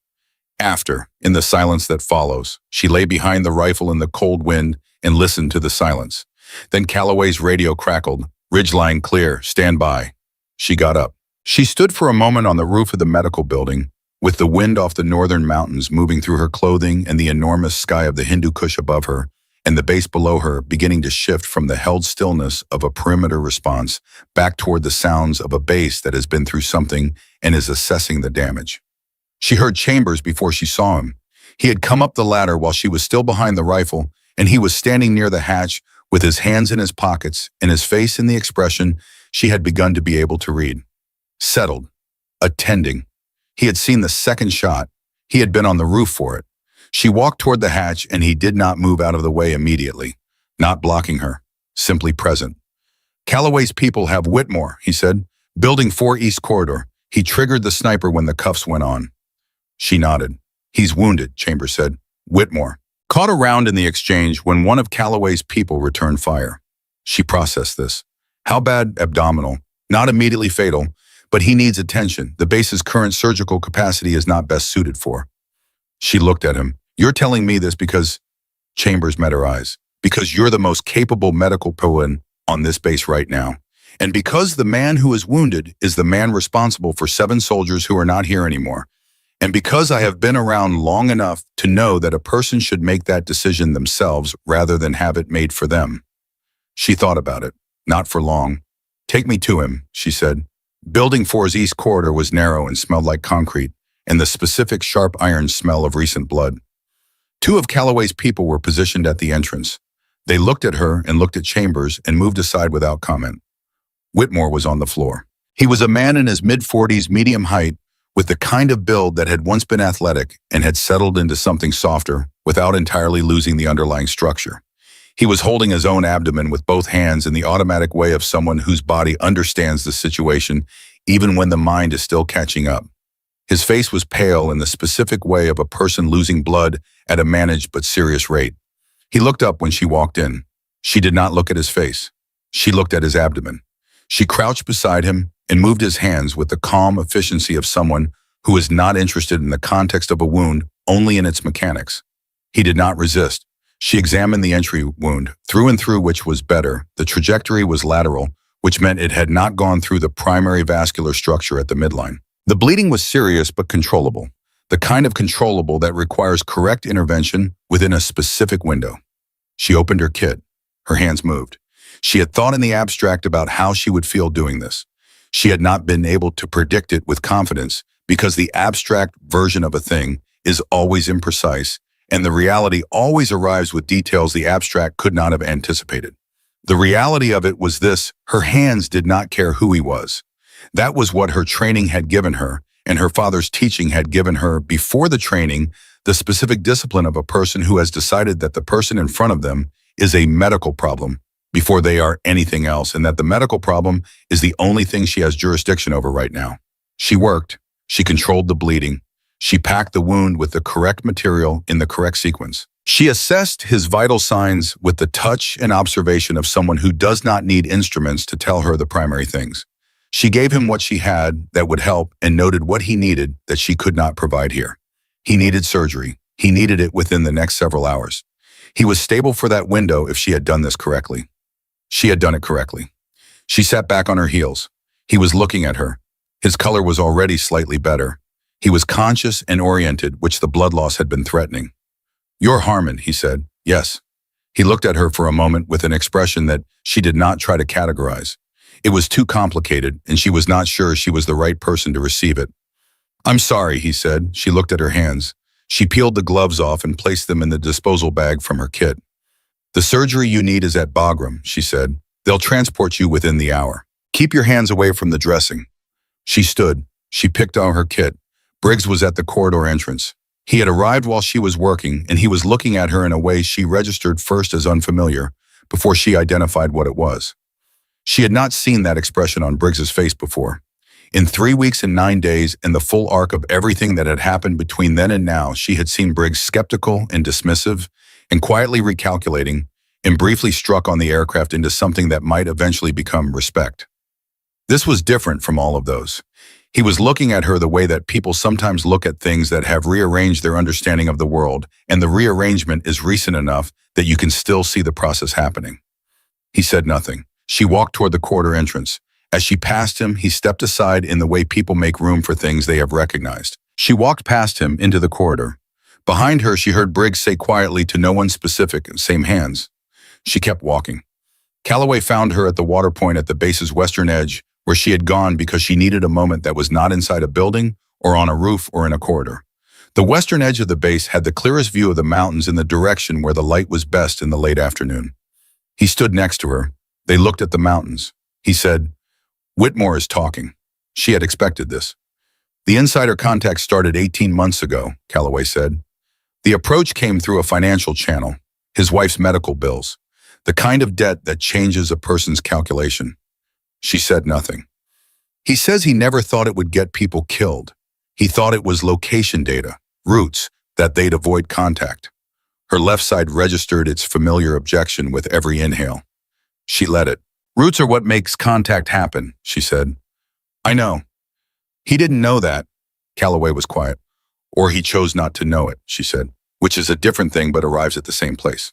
After, in the silence that follows, she lay behind the rifle in the cold wind and listened to the silence. Then Calloway's radio crackled. Ridgeline clear, stand by. She got up. She stood for a moment on the roof of the medical building, with the wind off the northern mountains moving through her clothing and the enormous sky of the Hindu Kush above her, and the base below her beginning to shift from the held stillness of a perimeter response back toward the sounds of a base that has been through something and is assessing the damage. She heard Chambers before she saw him. He had come up the ladder while she was still behind the rifle, and he was standing near the hatch with his hands in his pockets and his face in the expression she had begun to be able to read. Settled. Attending. He had seen the second shot. He had been on the roof for it. She walked toward the hatch, and he did not move out of the way immediately, not blocking her, simply present. Calloway's people have Whitmore, he said. Building 4 East Corridor. He triggered the sniper when the cuffs went on. She nodded. He's wounded, Chambers said. Whitmore. Caught a round in the exchange when one of Calloway's people returned fire. She processed this. How bad? Abdominal. Not immediately fatal, but he needs attention. The base's current surgical capacity is not best suited for. She looked at him. You're telling me this because... Chambers met her eyes. Because you're the most capable medical person on this base right now. And because the man who is wounded is the man responsible for 7 soldiers who are not here anymore. And because I have been around long enough to know that a person should make that decision themselves rather than have it made for them. She thought about it. Not for long. Take me to him, she said. Building 4's East Corridor was narrow and smelled like concrete, and the specific sharp iron smell of recent blood. 2 of Calloway's people were positioned at the entrance. They looked at her and looked at Chambers and moved aside without comment. Whitmore was on the floor. He was a man in his mid-40s, medium height, with the kind of build that had once been athletic and had settled into something softer without entirely losing the underlying structure. He was holding his own abdomen with both hands in the automatic way of someone whose body understands the situation even when the mind is still catching up. His face was pale in the specific way of a person losing blood at a managed but serious rate. He looked up when she walked in. She did not look at his face. She looked at his abdomen. She crouched beside him and moved his hands with the calm efficiency of someone who is not interested in the context of a wound, only in its mechanics. He did not resist. She examined the entry wound, through and through which was better. The trajectory was lateral, which meant it had not gone through the primary vascular structure at the midline. The bleeding was serious but controllable, the kind of controllable that requires correct intervention within a specific window. She opened her kit. Her hands moved. She had thought in the abstract about how she would feel doing this. She had not been able to predict it with confidence because the abstract version of a thing is always imprecise, and the reality always arrives with details the abstract could not have anticipated. The reality of it was this: her hands did not care who he was. That was what her training had given her, and her father's teaching had given her before the training, the specific discipline of a person who has decided that the person in front of them is a medical problem before they are anything else, and that the medical problem is the only thing she has jurisdiction over right now. She worked. She controlled the bleeding. She packed the wound with the correct material in the correct sequence. She assessed his vital signs with the touch and observation of someone who does not need instruments to tell her the primary things. She gave him what she had that would help and noted what he needed that she could not provide here. He needed surgery. He needed it within the next several hours. He was stable for that window if she had done this correctly. She had done it correctly. She sat back on her heels. He was looking at her. His color was already slightly better. He was conscious and oriented, which the blood loss had been threatening. "You're Harmon," he said. "Yes." He looked at her for a moment with an expression that she did not try to categorize. It was too complicated, and she was not sure she was the right person to receive it. "I'm sorry," he said. She looked at her hands. She peeled the gloves off and placed them in the disposal bag from her kit. "The surgery you need is at Bagram," she said. "They'll transport you within the hour. Keep your hands away from the dressing." She stood. She picked out her kit. Briggs was at the corridor entrance. He had arrived while she was working, and he was looking at her in a way she registered first as unfamiliar, before she identified what it was. She had not seen that expression on Briggs's face before. In 3 weeks and 9 days, in the full arc of everything that had happened between then and now, she had seen Briggs skeptical and dismissive, and quietly recalculating, and briefly struck on the aircraft into something that might eventually become respect. This was different from all of those. He was looking at her the way that people sometimes look at things that have rearranged their understanding of the world, and the rearrangement is recent enough that you can still see the process happening. He said nothing. She walked toward the corridor entrance. As she passed him, he stepped aside in the way people make room for things they have recognized. She walked past him into the corridor. Behind her, she heard Briggs say quietly to no one specific, "Same hands." She kept walking. Calloway found her at the water point at the base's western edge, where she had gone because she needed a moment that was not inside a building or on a roof or in a corridor. The western edge of the base had the clearest view of the mountains in the direction where the light was best in the late afternoon. He stood next to her. They looked at the mountains. He said, "Whitmore is talking." She had expected this. "The insider contact started 18 months ago," Calloway said. "The approach came through a financial channel, his wife's medical bills, the kind of debt that changes a person's calculation." She said nothing. "He says he never thought it would get people killed. He thought it was location data, routes, that they'd avoid contact." Her left side registered its familiar objection with every inhale. She let it. "Routes are what makes contact happen," she said. "I know." "He didn't know that." Calloway was quiet. "Or he chose not to know it," she said, "which is a different thing but arrives at the same place."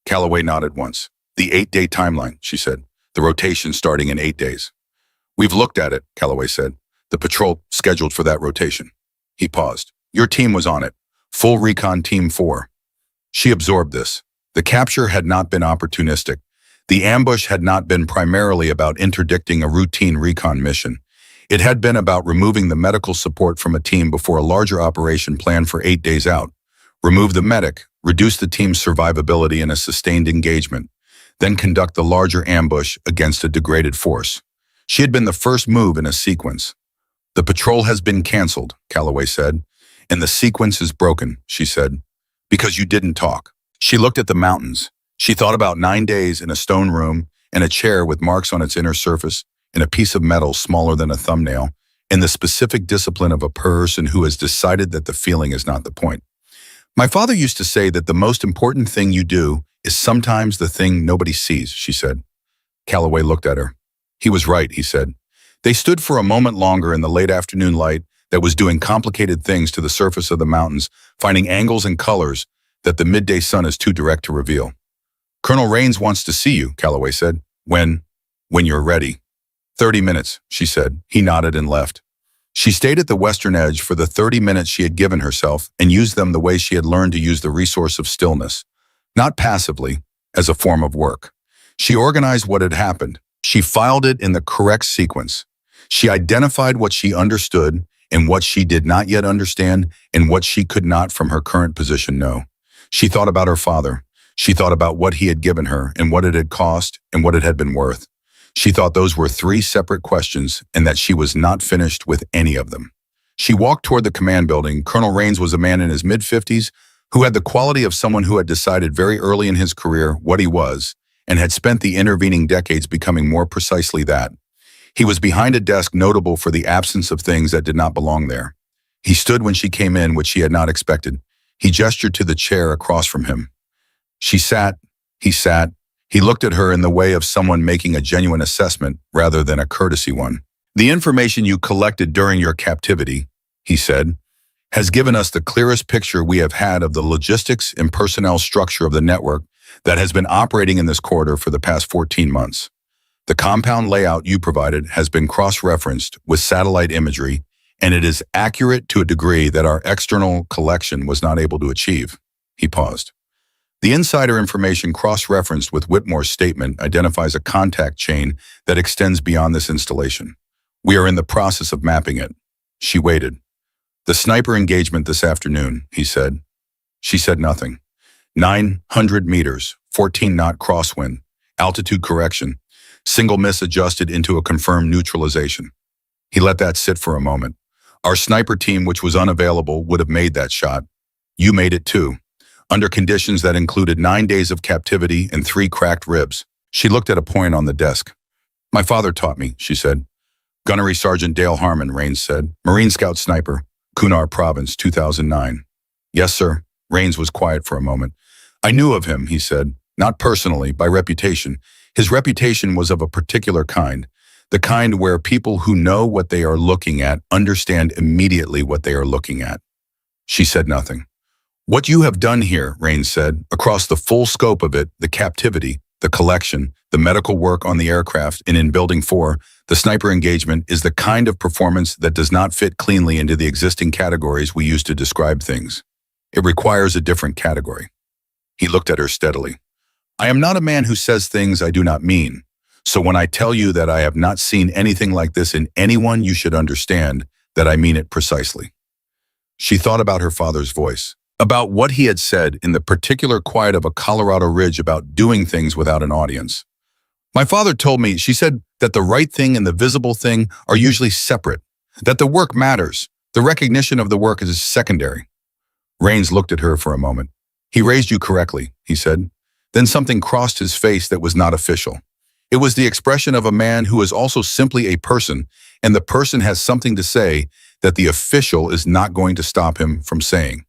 Calloway nodded once. "The 8-day timeline," she said. "The rotation starting in 8 days." "We've looked at it," Calloway said. "The patrol scheduled for that rotation." He paused. "Your team was on it. Full recon team 4. She absorbed this. The capture had not been opportunistic. The ambush had not been primarily about interdicting a routine recon mission. It had been about removing the medical support from a team before a larger operation planned for 8 days out. Remove the medic, reduce the team's survivability in a sustained engagement, then conduct the larger ambush against a degraded force. She had been the first move in a sequence. "The patrol has been canceled," Calloway said. "And the sequence is broken," she said, "because you didn't talk." She looked at the mountains. She thought about 9 days in a stone room, and a chair with marks on its inner surface, and a piece of metal smaller than a thumbnail, and the specific discipline of a person who has decided that the feeling is not the point. "My father used to say that the most important thing you do is sometimes the thing nobody sees," she said. Calloway looked at her. "He was right," he said. They stood for a moment longer in the late afternoon light that was doing complicated things to the surface of the mountains, finding angles and colors that the midday sun is too direct to reveal. "Colonel Rains wants to see you," Calloway said. When you're ready." 30 minutes, she said. He nodded and left. She stayed at the western edge for the 30 minutes she had given herself and used them the way she had learned to use the resource of stillness, not passively, as a form of work. She organized what had happened. She filed it in the correct sequence. She identified what she understood and what she did not yet understand and what she could not from her current position know. She thought about her father. She thought about what he had given her and what it had cost and what it had been worth. She thought those were 3 separate questions and that she was not finished with any of them. She walked toward the command building. Colonel Rains was a man in his mid-50s who had the quality of someone who had decided very early in his career what he was and had spent the intervening decades becoming more precisely that. He was behind a desk notable for the absence of things that did not belong there. He stood when she came in, which she had not expected. He gestured to the chair across from him. She sat, he sat. He looked at her in the way of someone making a genuine assessment rather than a courtesy one. "The information you collected during your captivity," he said, "has given us the clearest picture we have had of the logistics and personnel structure of the network that has been operating in this corridor for the past 14 months. The compound layout you provided has been cross-referenced with satellite imagery, and it is accurate to a degree that our external collection was not able to achieve." He paused. "The insider information cross-referenced with Whitmore's statement identifies a contact chain that extends beyond this installation. We are in the process of mapping it." She waited. "The sniper engagement this afternoon," he said. She said nothing. 900 meters, 14-knot crosswind, altitude correction, single miss adjusted into a confirmed neutralization. He let that sit for a moment. "Our sniper team, which was unavailable, would have made that shot. You made it too, under conditions that included 9 days of captivity and 3 cracked ribs." She looked at a point on the desk. "My father taught me," she said. "Gunnery Sergeant Dale Harmon," Rains said. "Marine Scout Sniper, Kunar Province, 2009. "Yes, sir." Rains was quiet for a moment. "I knew of him," he said. "Not personally, by reputation. His reputation was of a particular kind, the kind where people who know what they are looking at understand immediately what they are looking at." She said nothing. "What you have done here," Rains said, "across the full scope of it, the captivity, the collection, the medical work on the aircraft, and in Building 4, the sniper engagement is the kind of performance that does not fit cleanly into the existing categories we use to describe things. It requires a different category. He looked at her steadily. I am not a man who says things I do not mean. So when I tell you that I have not seen anything like this in anyone, you should understand that I mean it precisely. She thought about her father's voice, about what he had said in the particular quiet of a Colorado ridge about doing things without an audience. My father told me, she said, that the right thing and the visible thing are usually separate, that the work matters. The recognition of the work is secondary. Rains looked at her for a moment. He raised you correctly, he said. Then something crossed his face that was not official. It was the expression of a man who is also simply a person, and the person has something to say that the official is not going to stop him from saying.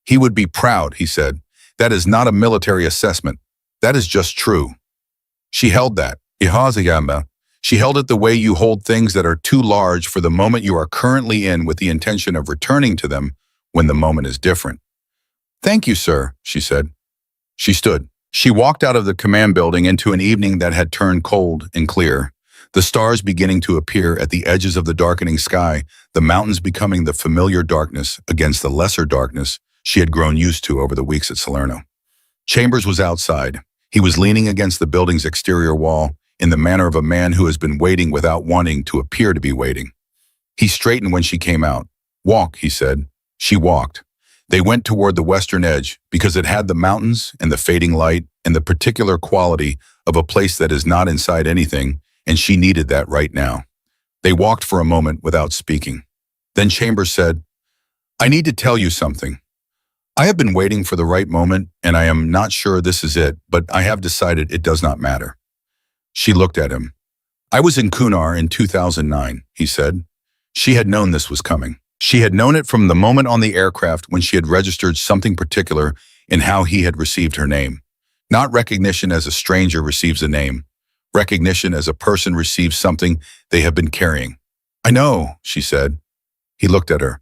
He would be proud, he said. That is not a military assessment. That is just true. She held that. Ihazayamba. She held it the way you hold things that are too large for the moment you are currently in with the intention of returning to them when the moment is different. Thank you, sir, she said. She stood. She walked out of the command building into an evening that had turned cold and clear, the stars beginning to appear at the edges of the darkening sky, the mountains becoming the familiar darkness against the lesser darkness she had grown used to over the weeks at Salerno. Chambers was outside. He was leaning against the building's exterior wall in the manner of a man who has been waiting without wanting to appear to be waiting. He straightened when she came out. Walk, he said. She walked. They went toward the western edge because it had the mountains and the fading light and the particular quality of a place that is not inside anything, and she needed that right now. They walked for a moment without speaking. Then Chambers said, I need to tell you something. I have been waiting for the right moment, and I am not sure this is it, but I have decided it does not matter. She looked at him. I was in Kunar in 2009, he said. She had known this was coming. She had known it from the moment on the aircraft when she had registered something particular in how he had received her name. Not recognition as a stranger receives a name. Recognition as a person receives something they have been carrying. I know, she said. He looked at her.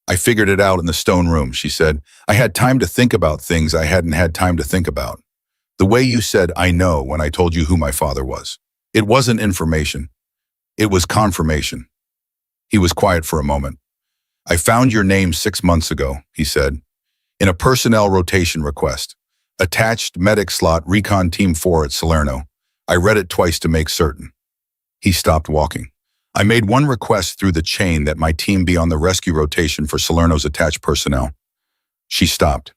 I figured it out in the stone room, she said. I had time to think about things I hadn't had time to think about. The way you said, I know, when I told you who my father was. It wasn't information. It was confirmation. He was quiet for a moment. I found your name 6 months ago, he said, in a personnel rotation request. Attached medic slot Recon Team 4 at Salerno. I read it twice to make certain. He stopped walking. I made one request through the chain that my team be on the rescue rotation for Salerno's attached personnel. She stopped.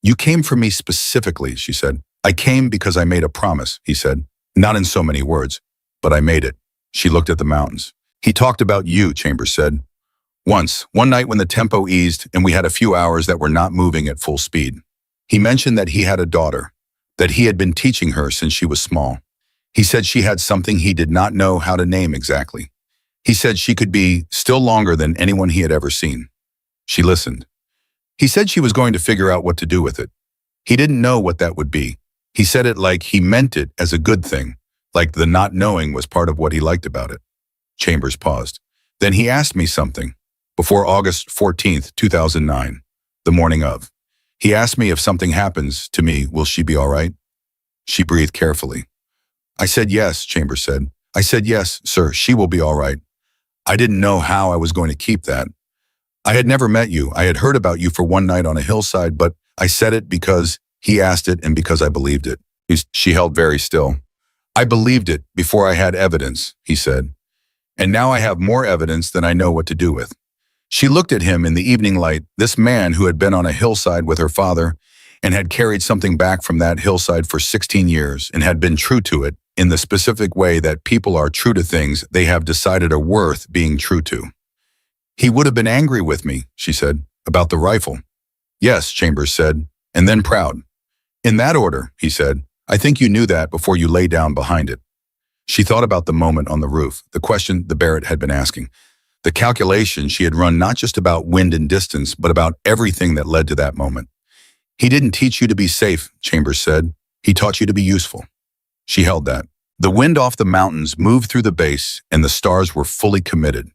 You came for me specifically, she said. I came because I made a promise, he said. Not in so many words, but I made it. She looked at the mountains. He talked about you, Chambers said. Once, one night when the tempo eased and we had a few hours that were not moving at full speed. He mentioned that he had a daughter, that he had been teaching her since she was small. He said she had something he did not know how to name exactly. He said she could be still longer than anyone he had ever seen. She listened. He said she was going to figure out what to do with it. He didn't know what that would be. He said it like he meant it as a good thing, like the not knowing was part of what he liked about it. Chambers paused. Then he asked me something. Before August 14th, 2009, the morning of. He asked me if something happens to me, will she be all right? She breathed carefully. I said yes, Chambers said. I said yes, sir, she will be all right. I didn't know how I was going to keep that. I had never met you. I had heard about you for one night on a hillside, but I said it because he asked it and because I believed it. She held very still. I believed it before I had evidence, he said. And now I have more evidence than I know what to do with. She looked at him in the evening light, this man who had been on a hillside with her father and had carried something back from that hillside for 16 years and had been true to it in the specific way that people are true to things they have decided are worth being true to. He would have been angry with me, she said, about the rifle. Yes, Chambers said, and then proud. In that order, he said, I think you knew that before you lay down behind it. She thought about the moment on the roof, the question the Barrett had been asking. The calculation she had run not just about wind and distance, but about everything that led to that moment. He didn't teach you to be safe, Chambers said. He taught you to be useful. She held that. The wind off the mountains moved through the base, and the stars were fully committed.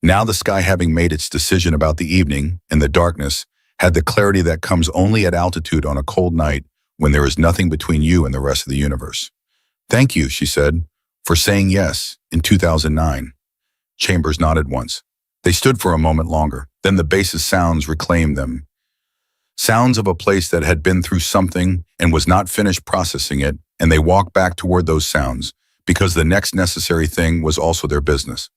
Now the sky, having made its decision about the evening and the darkness, had the clarity that comes only at altitude on a cold night when there is nothing between you and the rest of the universe. Thank you, she said, for saying yes in 2009. Chambers nodded once. They stood for a moment longer. Then the bass's sounds reclaimed them. Sounds of a place that had been through something and was not finished processing it, and they walked back toward those sounds, because the next necessary thing was also their business.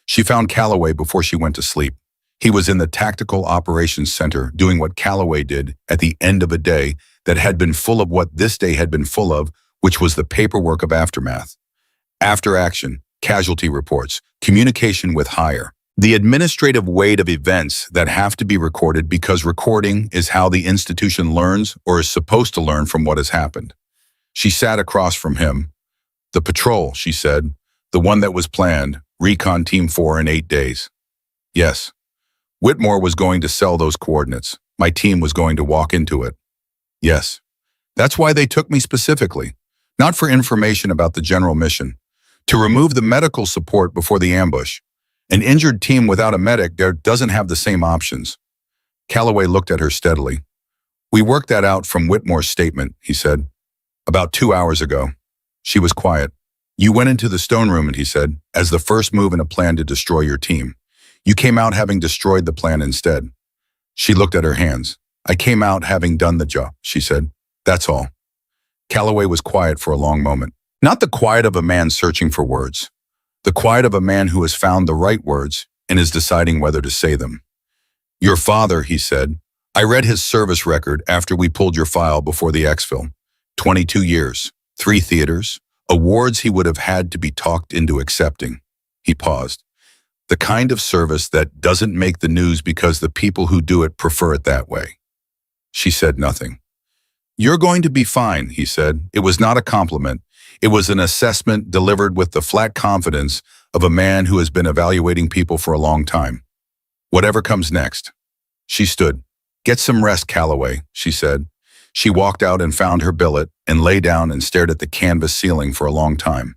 She found Calloway before she went to sleep. He was in the Tactical Operations Center doing what Calloway did at the end of a day that had been full of what this day had been full of, which was the paperwork of aftermath. After action, casualty reports, communication with higher. The administrative weight of events that have to be recorded because recording is how the institution learns or is supposed to learn from what has happened. She sat across from him. The patrol, she said, the one that was planned, Recon Team 4 in 8 days. Yes. Whitmore was going to sell those coordinates. My team was going to walk into it. Yes. That's why they took me specifically. Not for information about the general mission. To remove the medical support before the ambush. An injured team without a medic there doesn't have the same options. Calloway looked at her steadily. We worked that out from Whitmore's statement, he said. About 2 hours ago. She was quiet. You went into the stone room, and he said, as the first move in a plan to destroy your team. You came out having destroyed the plan instead. She looked at her hands. I came out having done the job, she said. That's all. Calloway was quiet for a long moment. Not the quiet of a man searching for words. The quiet of a man who has found the right words and is deciding whether to say them. Your father, he said. I read his service record after we pulled your file before the exfil. 22 years, 3 theaters, awards he would have had to be talked into accepting. He paused. The kind of service that doesn't make the news because the people who do it prefer it that way. She said nothing. You're going to be fine, he said. It was not a compliment. It was an assessment delivered with the flat confidence of a man who has been evaluating people for a long time. Whatever comes next. She stood. Get some rest, Calloway, she said. She walked out and found her billet and lay down and stared at the canvas ceiling for a long time.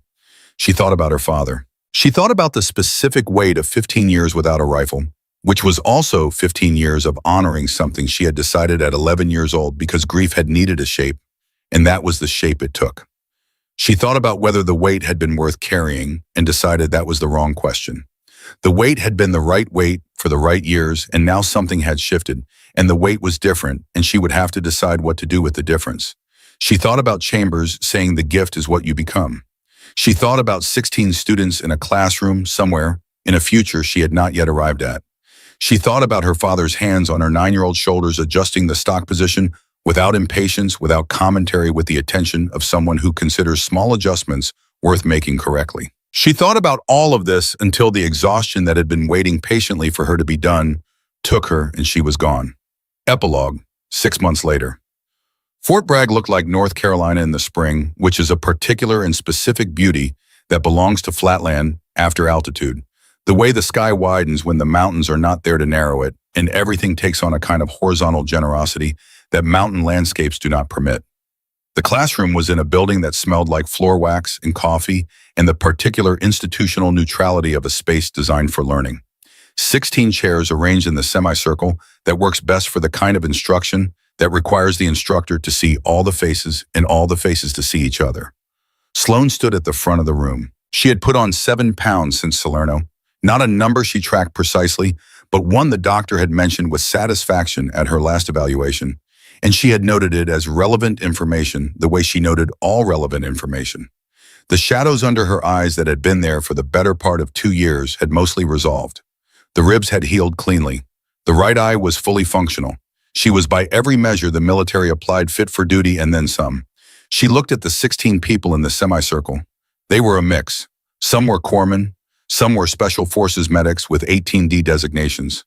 She thought about her father. She thought about the specific weight of 15 years without a rifle, which was also 15 years of honoring something she had decided at 11 years old because grief had needed a shape, and that was the shape it took. She thought about whether the weight had been worth carrying and decided that was the wrong question. The weight had been the right weight for the right years, and now something had shifted, and the weight was different, and she would have to decide what to do with the difference. She thought about Chambers saying the gift is what you become. She thought about 16 students in a classroom somewhere in a future she had not yet arrived at. She thought about her father's hands on her 9-year-old shoulders adjusting the stock position without impatience, without commentary, with the attention of someone who considers small adjustments worth making correctly. She thought about all of this until the exhaustion that had been waiting patiently for her to be done took her and she was gone. Epilogue, 6 months later. Fort Bragg looked like North Carolina in the spring, which is a particular and specific beauty that belongs to flatland after altitude. The way the sky widens when the mountains are not there to narrow it, and everything takes on a kind of horizontal generosity that mountain landscapes do not permit. The classroom was in a building that smelled like floor wax and coffee and the particular institutional neutrality of a space designed for learning. 16 chairs arranged in the semicircle that works best for the kind of instruction that requires the instructor to see all the faces and all the faces to see each other. Sloane stood at the front of the room. She had put on 7 pounds since Salerno, not a number she tracked precisely, but one the doctor had mentioned with satisfaction at her last evaluation, and she had noted it as relevant information the way she noted all relevant information. The shadows under her eyes that had been there for the better part of 2 years had mostly resolved. The ribs had healed cleanly. The right eye was fully functional. She was by every measure the military applied fit for duty and then some. She looked at the 16 people in the semicircle. They were a mix. Some were corpsmen, some were Special Forces medics with 18D designations.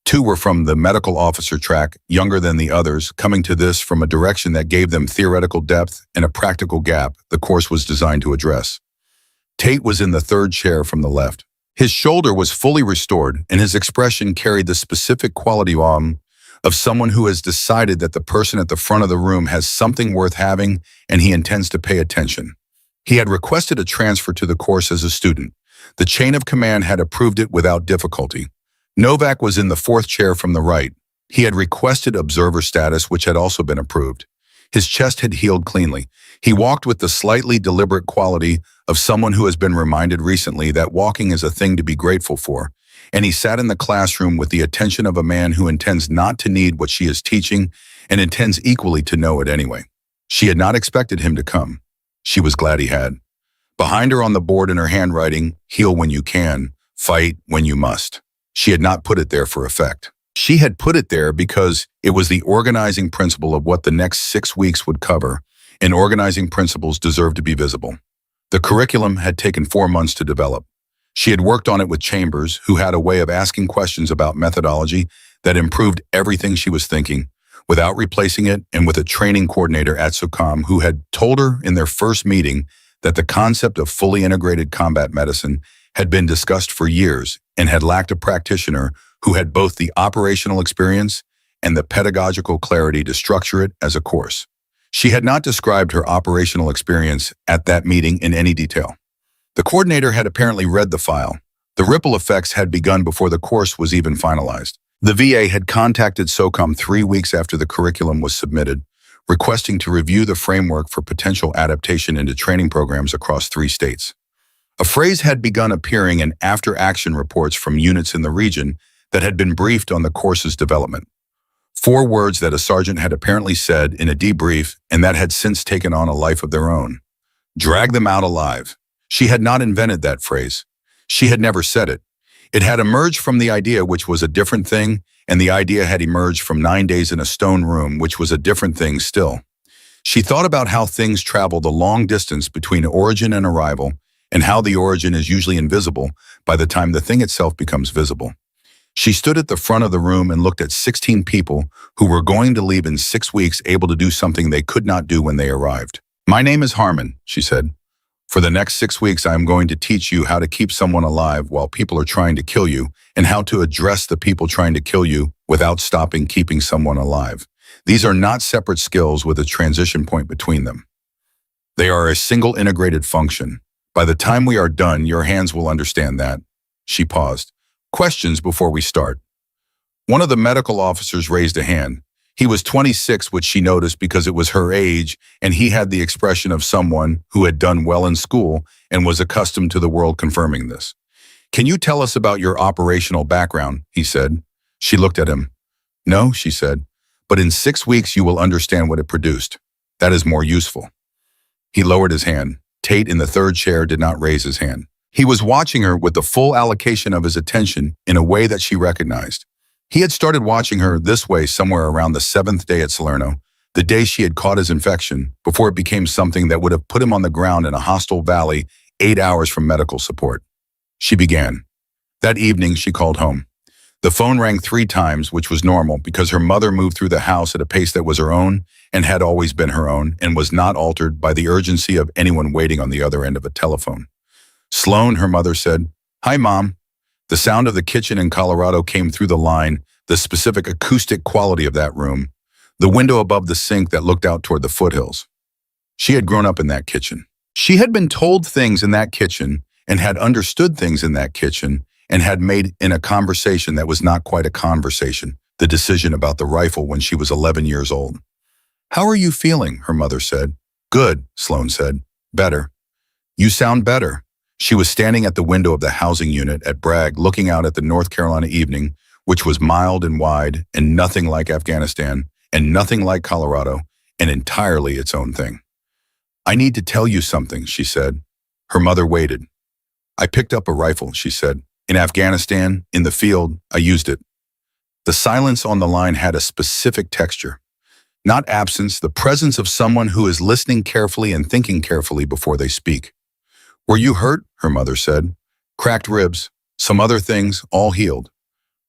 2 were from the medical officer track, younger than the others, coming to this from a direction that gave them theoretical depth and a practical gap the course was designed to address. Tate was in the 3rd chair from the left. His shoulder was fully restored, and his expression carried the specific quality of someone who has decided that the person at the front of the room has something worth having and he intends to pay attention. He had requested a transfer to the course as a student. The chain of command had approved it without difficulty. Novak was in the 4th chair from the right. He had requested observer status, which had also been approved. His chest had healed cleanly. He walked with the slightly deliberate quality of someone who has been reminded recently that walking is a thing to be grateful for. And he sat in the classroom with the attention of a man who intends not to need what she is teaching and intends equally to know it anyway. She had not expected him to come. She was glad he had. Behind her on the board in her handwriting, heal when you can, fight when you must. She had not put it there for effect. She had put it there because it was the organizing principle of what the next 6 weeks would cover, and organizing principles deserve to be visible. The curriculum had taken 4 months to develop. She had worked on it with Chambers, who had a way of asking questions about methodology that improved everything she was thinking, without replacing it, and with a training coordinator at SOCOM who had told her in their first meeting that the concept of fully integrated combat medicine had been discussed for years and had lacked a practitioner who had both the operational experience and the pedagogical clarity to structure it as a course. She had not described her operational experience at that meeting in any detail. The coordinator had apparently read the file. The ripple effects had begun before the course was even finalized. The VA had contacted SOCOM 3 weeks after the curriculum was submitted, requesting to review the framework for potential adaptation into training programs across 3 states. A phrase had begun appearing in after-action reports from units in the region that had been briefed on the course's development. 4 words that a sergeant had apparently said in a debrief and that had since taken on a life of their own. Drag them out alive. She had not invented that phrase. She had never said it. It had emerged from the idea, which was a different thing, and the idea had emerged from 9 days in a stone room, which was a different thing still. She thought about how things travel the long distance between origin and arrival, and how the origin is usually invisible by the time the thing itself becomes visible. She stood at the front of the room and looked at 16 people who were going to leave in 6 weeks able to do something they could not do when they arrived. "My name is Harmon," she said. "For the next 6 weeks, I am going to teach you how to keep someone alive while people are trying to kill you, and how to address the people trying to kill you without stopping keeping someone alive. These are not separate skills with a transition point between them. They are a single integrated function. By the time we are done, your hands will understand that." She paused. "Questions before we start?" One of the medical officers raised a hand. He was 26, which she noticed because it was her age, and he had the expression of someone who had done well in school and was accustomed to the world confirming this. "Can you tell us about your operational background?" he said. She looked at him. "No," she said, "but in 6 weeks you will understand what it produced. That is more useful." He lowered his hand. Tate in the 3rd chair did not raise his hand. He was watching her with the full allocation of his attention in a way that she recognized. He had started watching her this way somewhere around the 7th day at Salerno, the day she had caught his infection, before it became something that would have put him on the ground in a hostile valley 8 hours from medical support. She began. That evening, she called home. The phone rang 3 times, which was normal because her mother moved through the house at a pace that was her own and had always been her own and was not altered by the urgency of anyone waiting on the other end of a telephone. "Sloan," her mother said. "Hi, Mom." The sound of the kitchen in Colorado came through the line, the specific acoustic quality of that room, the window above the sink that looked out toward the foothills. She had grown up in that kitchen. She had been told things in that kitchen and had understood things in that kitchen and had made in a conversation that was not quite a conversation, the decision about the rifle when she was 11 years old. "How are you feeling?" her mother said. "Good," Sloan said. "Better." "You sound better." She was standing at the window of the housing unit at Bragg looking out at the North Carolina evening, which was mild and wide and nothing like Afghanistan and nothing like Colorado and entirely its own thing. "I need to tell you something," she said. Her mother waited. "I picked up a rifle," she said. "In Afghanistan, in the field, I used it." The silence on the line had a specific texture. Not absence, the presence of someone who is listening carefully and thinking carefully before they speak. "Were you hurt?" her mother said. "Cracked ribs, some other things, all healed.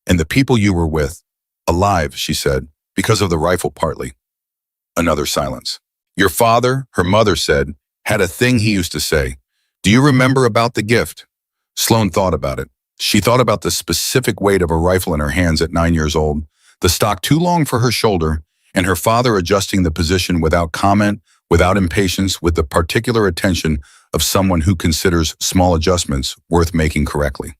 And the people you were with, alive," she said, "because of the rifle partly." Another silence. "Your father," her mother said, "had a thing he used to say. Do you remember about the gift?" Sloan thought about it. She thought about the specific weight of a rifle in her hands at 9 years old, the stock too long for her shoulder, and her father adjusting the position without comment, without impatience, with the particular attention of someone who considers small adjustments worth making correctly.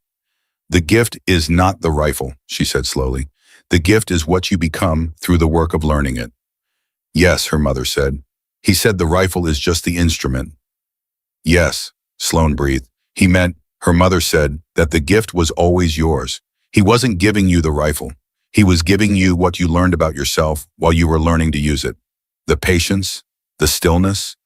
"The gift is not the rifle," she said slowly. "The gift is what you become through the work of learning it." Yes, her mother said. He said the rifle is just the instrument. Yes, Sloane breathed. He meant, her mother said, that the gift was always yours. He wasn't giving you the rifle. He was giving you what you learned about yourself while you were learning to use it. The patience, the stillness,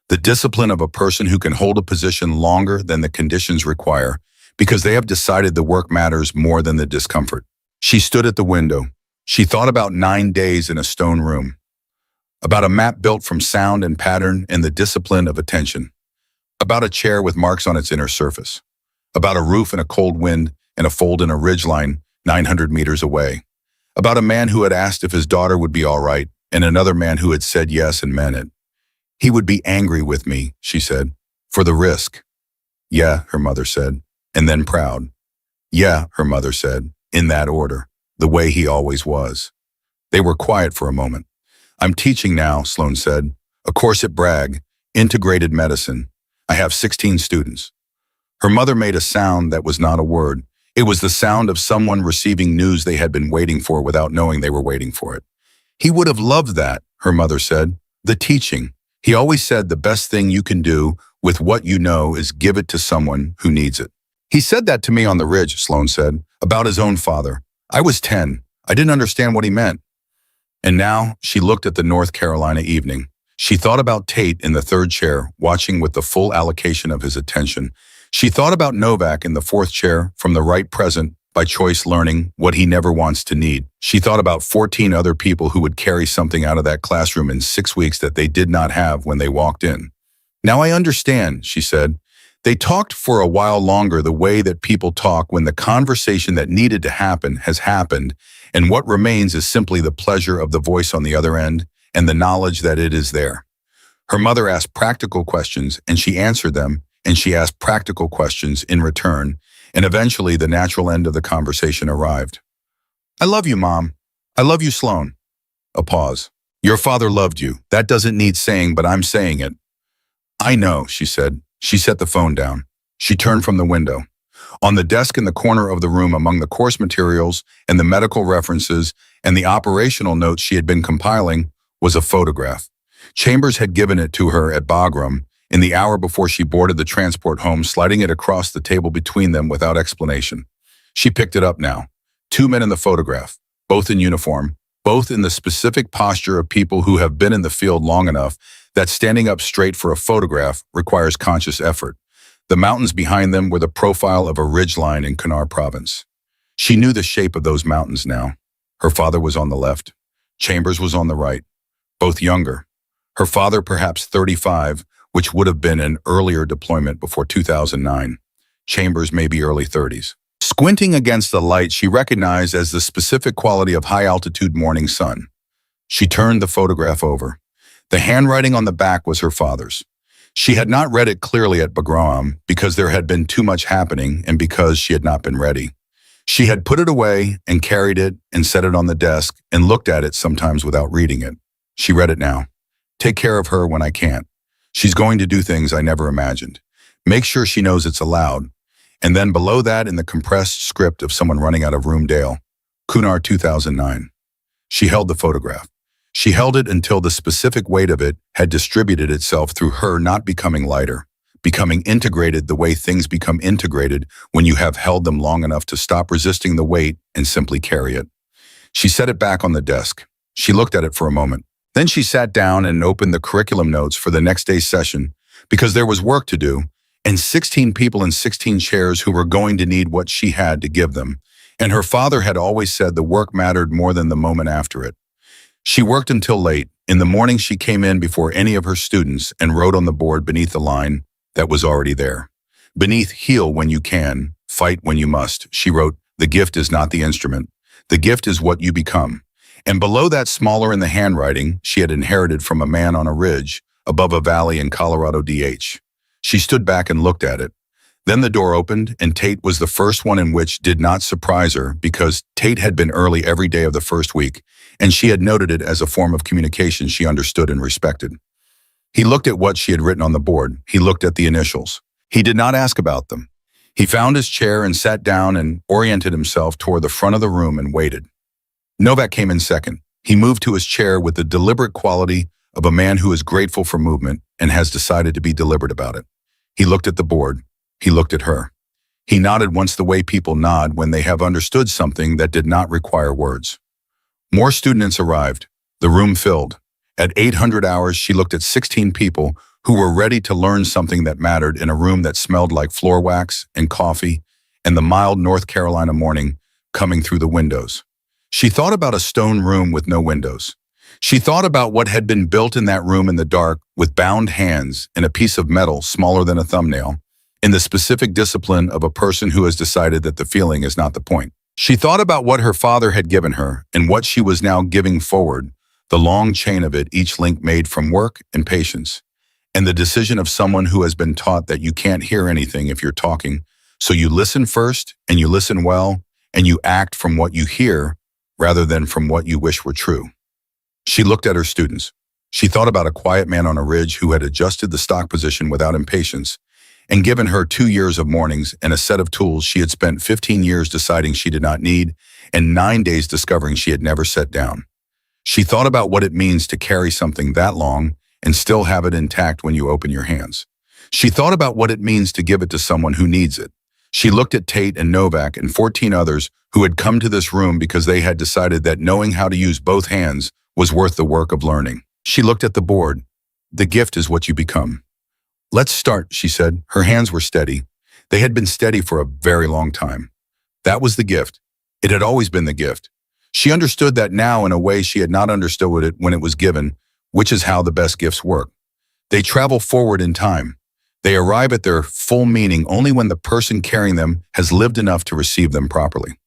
the discipline of a person who can hold a position longer than the conditions require because they have decided the work matters more than the discomfort. She stood at the window. She thought about 9 days in a stone room, about a map built from sound and pattern and the discipline of attention, about a chair with marks on its inner surface, about a roof in a cold wind and a fold in a ridgeline 900 meters away, about a man who had asked if his daughter would be all right and another man who had said yes and meant it. He would be angry with me, she said, for the risk. Yeah, her mother said, and then proud. Yeah, her mother said, in that order, the way he always was. They were quiet for a moment. I'm teaching now, Sloane said, a course at Bragg, integrated medicine. I have 16 students. Her mother made a sound that was not a word. It was the sound of someone receiving news they had been waiting for without knowing they were waiting for it. He would have loved that, her mother said, the teaching. He always said the best thing you can do with what you know is give it to someone who needs it. He said that to me on the ridge, Sloane said, about his own father. I was 10. I didn't understand what he meant. And now she looked at the North Carolina evening. She thought about Tate in the third chair, watching with the full allocation of his attention. She thought about Novak in the fourth chair, from the right present, by choice learning what he never wants to need. She thought about 14 other people who would carry something out of that classroom in 6 weeks that they did not have when they walked in. Now I understand, she said. They talked for a while longer the way that people talk when the conversation that needed to happen has happened, and what remains is simply the pleasure of the voice on the other end and the knowledge that it is there. Her mother asked practical questions, and she answered them, and she asked practical questions in return, and eventually the natural end of the conversation arrived. I love you, Mom. I love you, Sloane. A pause. Your father loved you. That doesn't need saying, but I'm saying it. I know, she said. She set the phone down. She turned from the window. On the desk in the corner of the room, among the course materials and the medical references and the operational notes she had been compiling, was a photograph. Chambers had given it to her at Bagram in the hour before she boarded the transport home, sliding it across the table between them without explanation. She picked it up now. 2 men in the photograph, both in uniform, both in the specific posture of people who have been in the field long enough that standing up straight for a photograph requires conscious effort. The mountains behind them were the profile of a ridgeline in Kannar province. She knew the shape of those mountains now. Her father was on the left. Chambers was on the right. Both younger. Her father perhaps 35, which would have been an earlier deployment before 2009. Chambers maybe early 30s. Squinting against the light she recognized as the specific quality of high-altitude morning sun. She turned the photograph over. The handwriting on the back was her father's. She had not read it clearly at Bagram because there had been too much happening and because she had not been ready. She had put it away and carried it and set it on the desk and looked at it sometimes without reading it. She read it now. Take care of her when I can't. She's going to do things I never imagined. Make sure she knows it's allowed. And then below that, in the compressed script of someone running out of Roomdale, Kannar 2009. She held the photograph. She held it until the specific weight of it had distributed itself through her, not becoming lighter, becoming integrated the way things become integrated when you have held them long enough to stop resisting the weight and simply carry it. She set it back on the desk. She looked at it for a moment. Then she sat down and opened the curriculum notes for the next day's session because there was work to do and 16 people in 16 chairs who were going to need what she had to give them. And her father had always said the work mattered more than the moment after it. She worked until late. In the morning, she came in before any of her students and wrote on the board beneath the line that was already there. Beneath heal when you can, fight when you must, she wrote, the gift is not the instrument. The gift is what you become. And below that, smaller in the handwriting she had inherited from a man on a ridge above a valley in Colorado DH. She stood back and looked at it. Then the door opened, and Tate was the first one, in which did not surprise her because Tate had been early every day of the first week, and she had noted it as a form of communication she understood and respected. He looked at what she had written on the board. He looked at the initials. He did not ask about them. He found his chair and sat down and oriented himself toward the front of the room and waited. Novak came in second. He moved to his chair with the deliberate quality of a man who is grateful for movement and has decided to be deliberate about it. He looked at the board. He looked at her. He nodded once the way people nod when they have understood something that did not require words. More students arrived. The room filled. At 800 hours, she looked at 16 people who were ready to learn something that mattered in a room that smelled like floor wax and coffee and the mild North Carolina morning coming through the windows. She thought about a stone room with no windows. She thought about what had been built in that room in the dark with bound hands and a piece of metal smaller than a thumbnail, in the specific discipline of a person who has decided that the feeling is not the point. She thought about what her father had given her and what she was now giving forward, the long chain of it, each link made from work and patience, and the decision of someone who has been taught that you can't hear anything if you're talking, so you listen first and you listen well and you act from what you hear rather than from what you wish were true. She looked at her students. She thought about a quiet man on a ridge who had adjusted the stock position without impatience and given her 2 years of mornings and a set of tools she had spent 15 years deciding she did not need and 9 days discovering she had never set down. She thought about what it means to carry something that long and still have it intact when you open your hands. She thought about what it means to give it to someone who needs it. She looked at Tate and Novak and 14 others who had come to this room because they had decided that knowing how to use both hands was worth the work of learning. She looked at the board. The gift is what you become. Let's start, she said. Her hands were steady. They had been steady for a very long time. That was the gift. It had always been the gift. She understood that now in a way she had not understood it when it was given, which is how the best gifts work. They travel forward in time. They arrive at their full meaning only when the person carrying them has lived enough to receive them properly.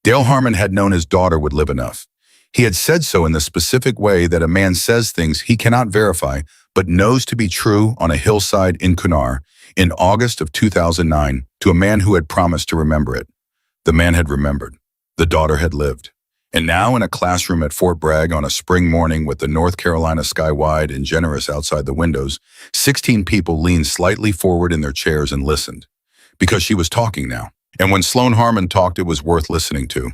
Dale Harmon had known his daughter would live enough. He had said so in the specific way that a man says things he cannot verify but knows to be true on a hillside in Kunar in August of 2009 to a man who had promised to remember it. The man had remembered. The daughter had lived. And now in a classroom at Fort Bragg on a spring morning with the North Carolina sky wide and generous outside the windows, 16 people leaned slightly forward in their chairs and listened. Because she was talking now. And when Sloan Harmon talked, it was worth listening to.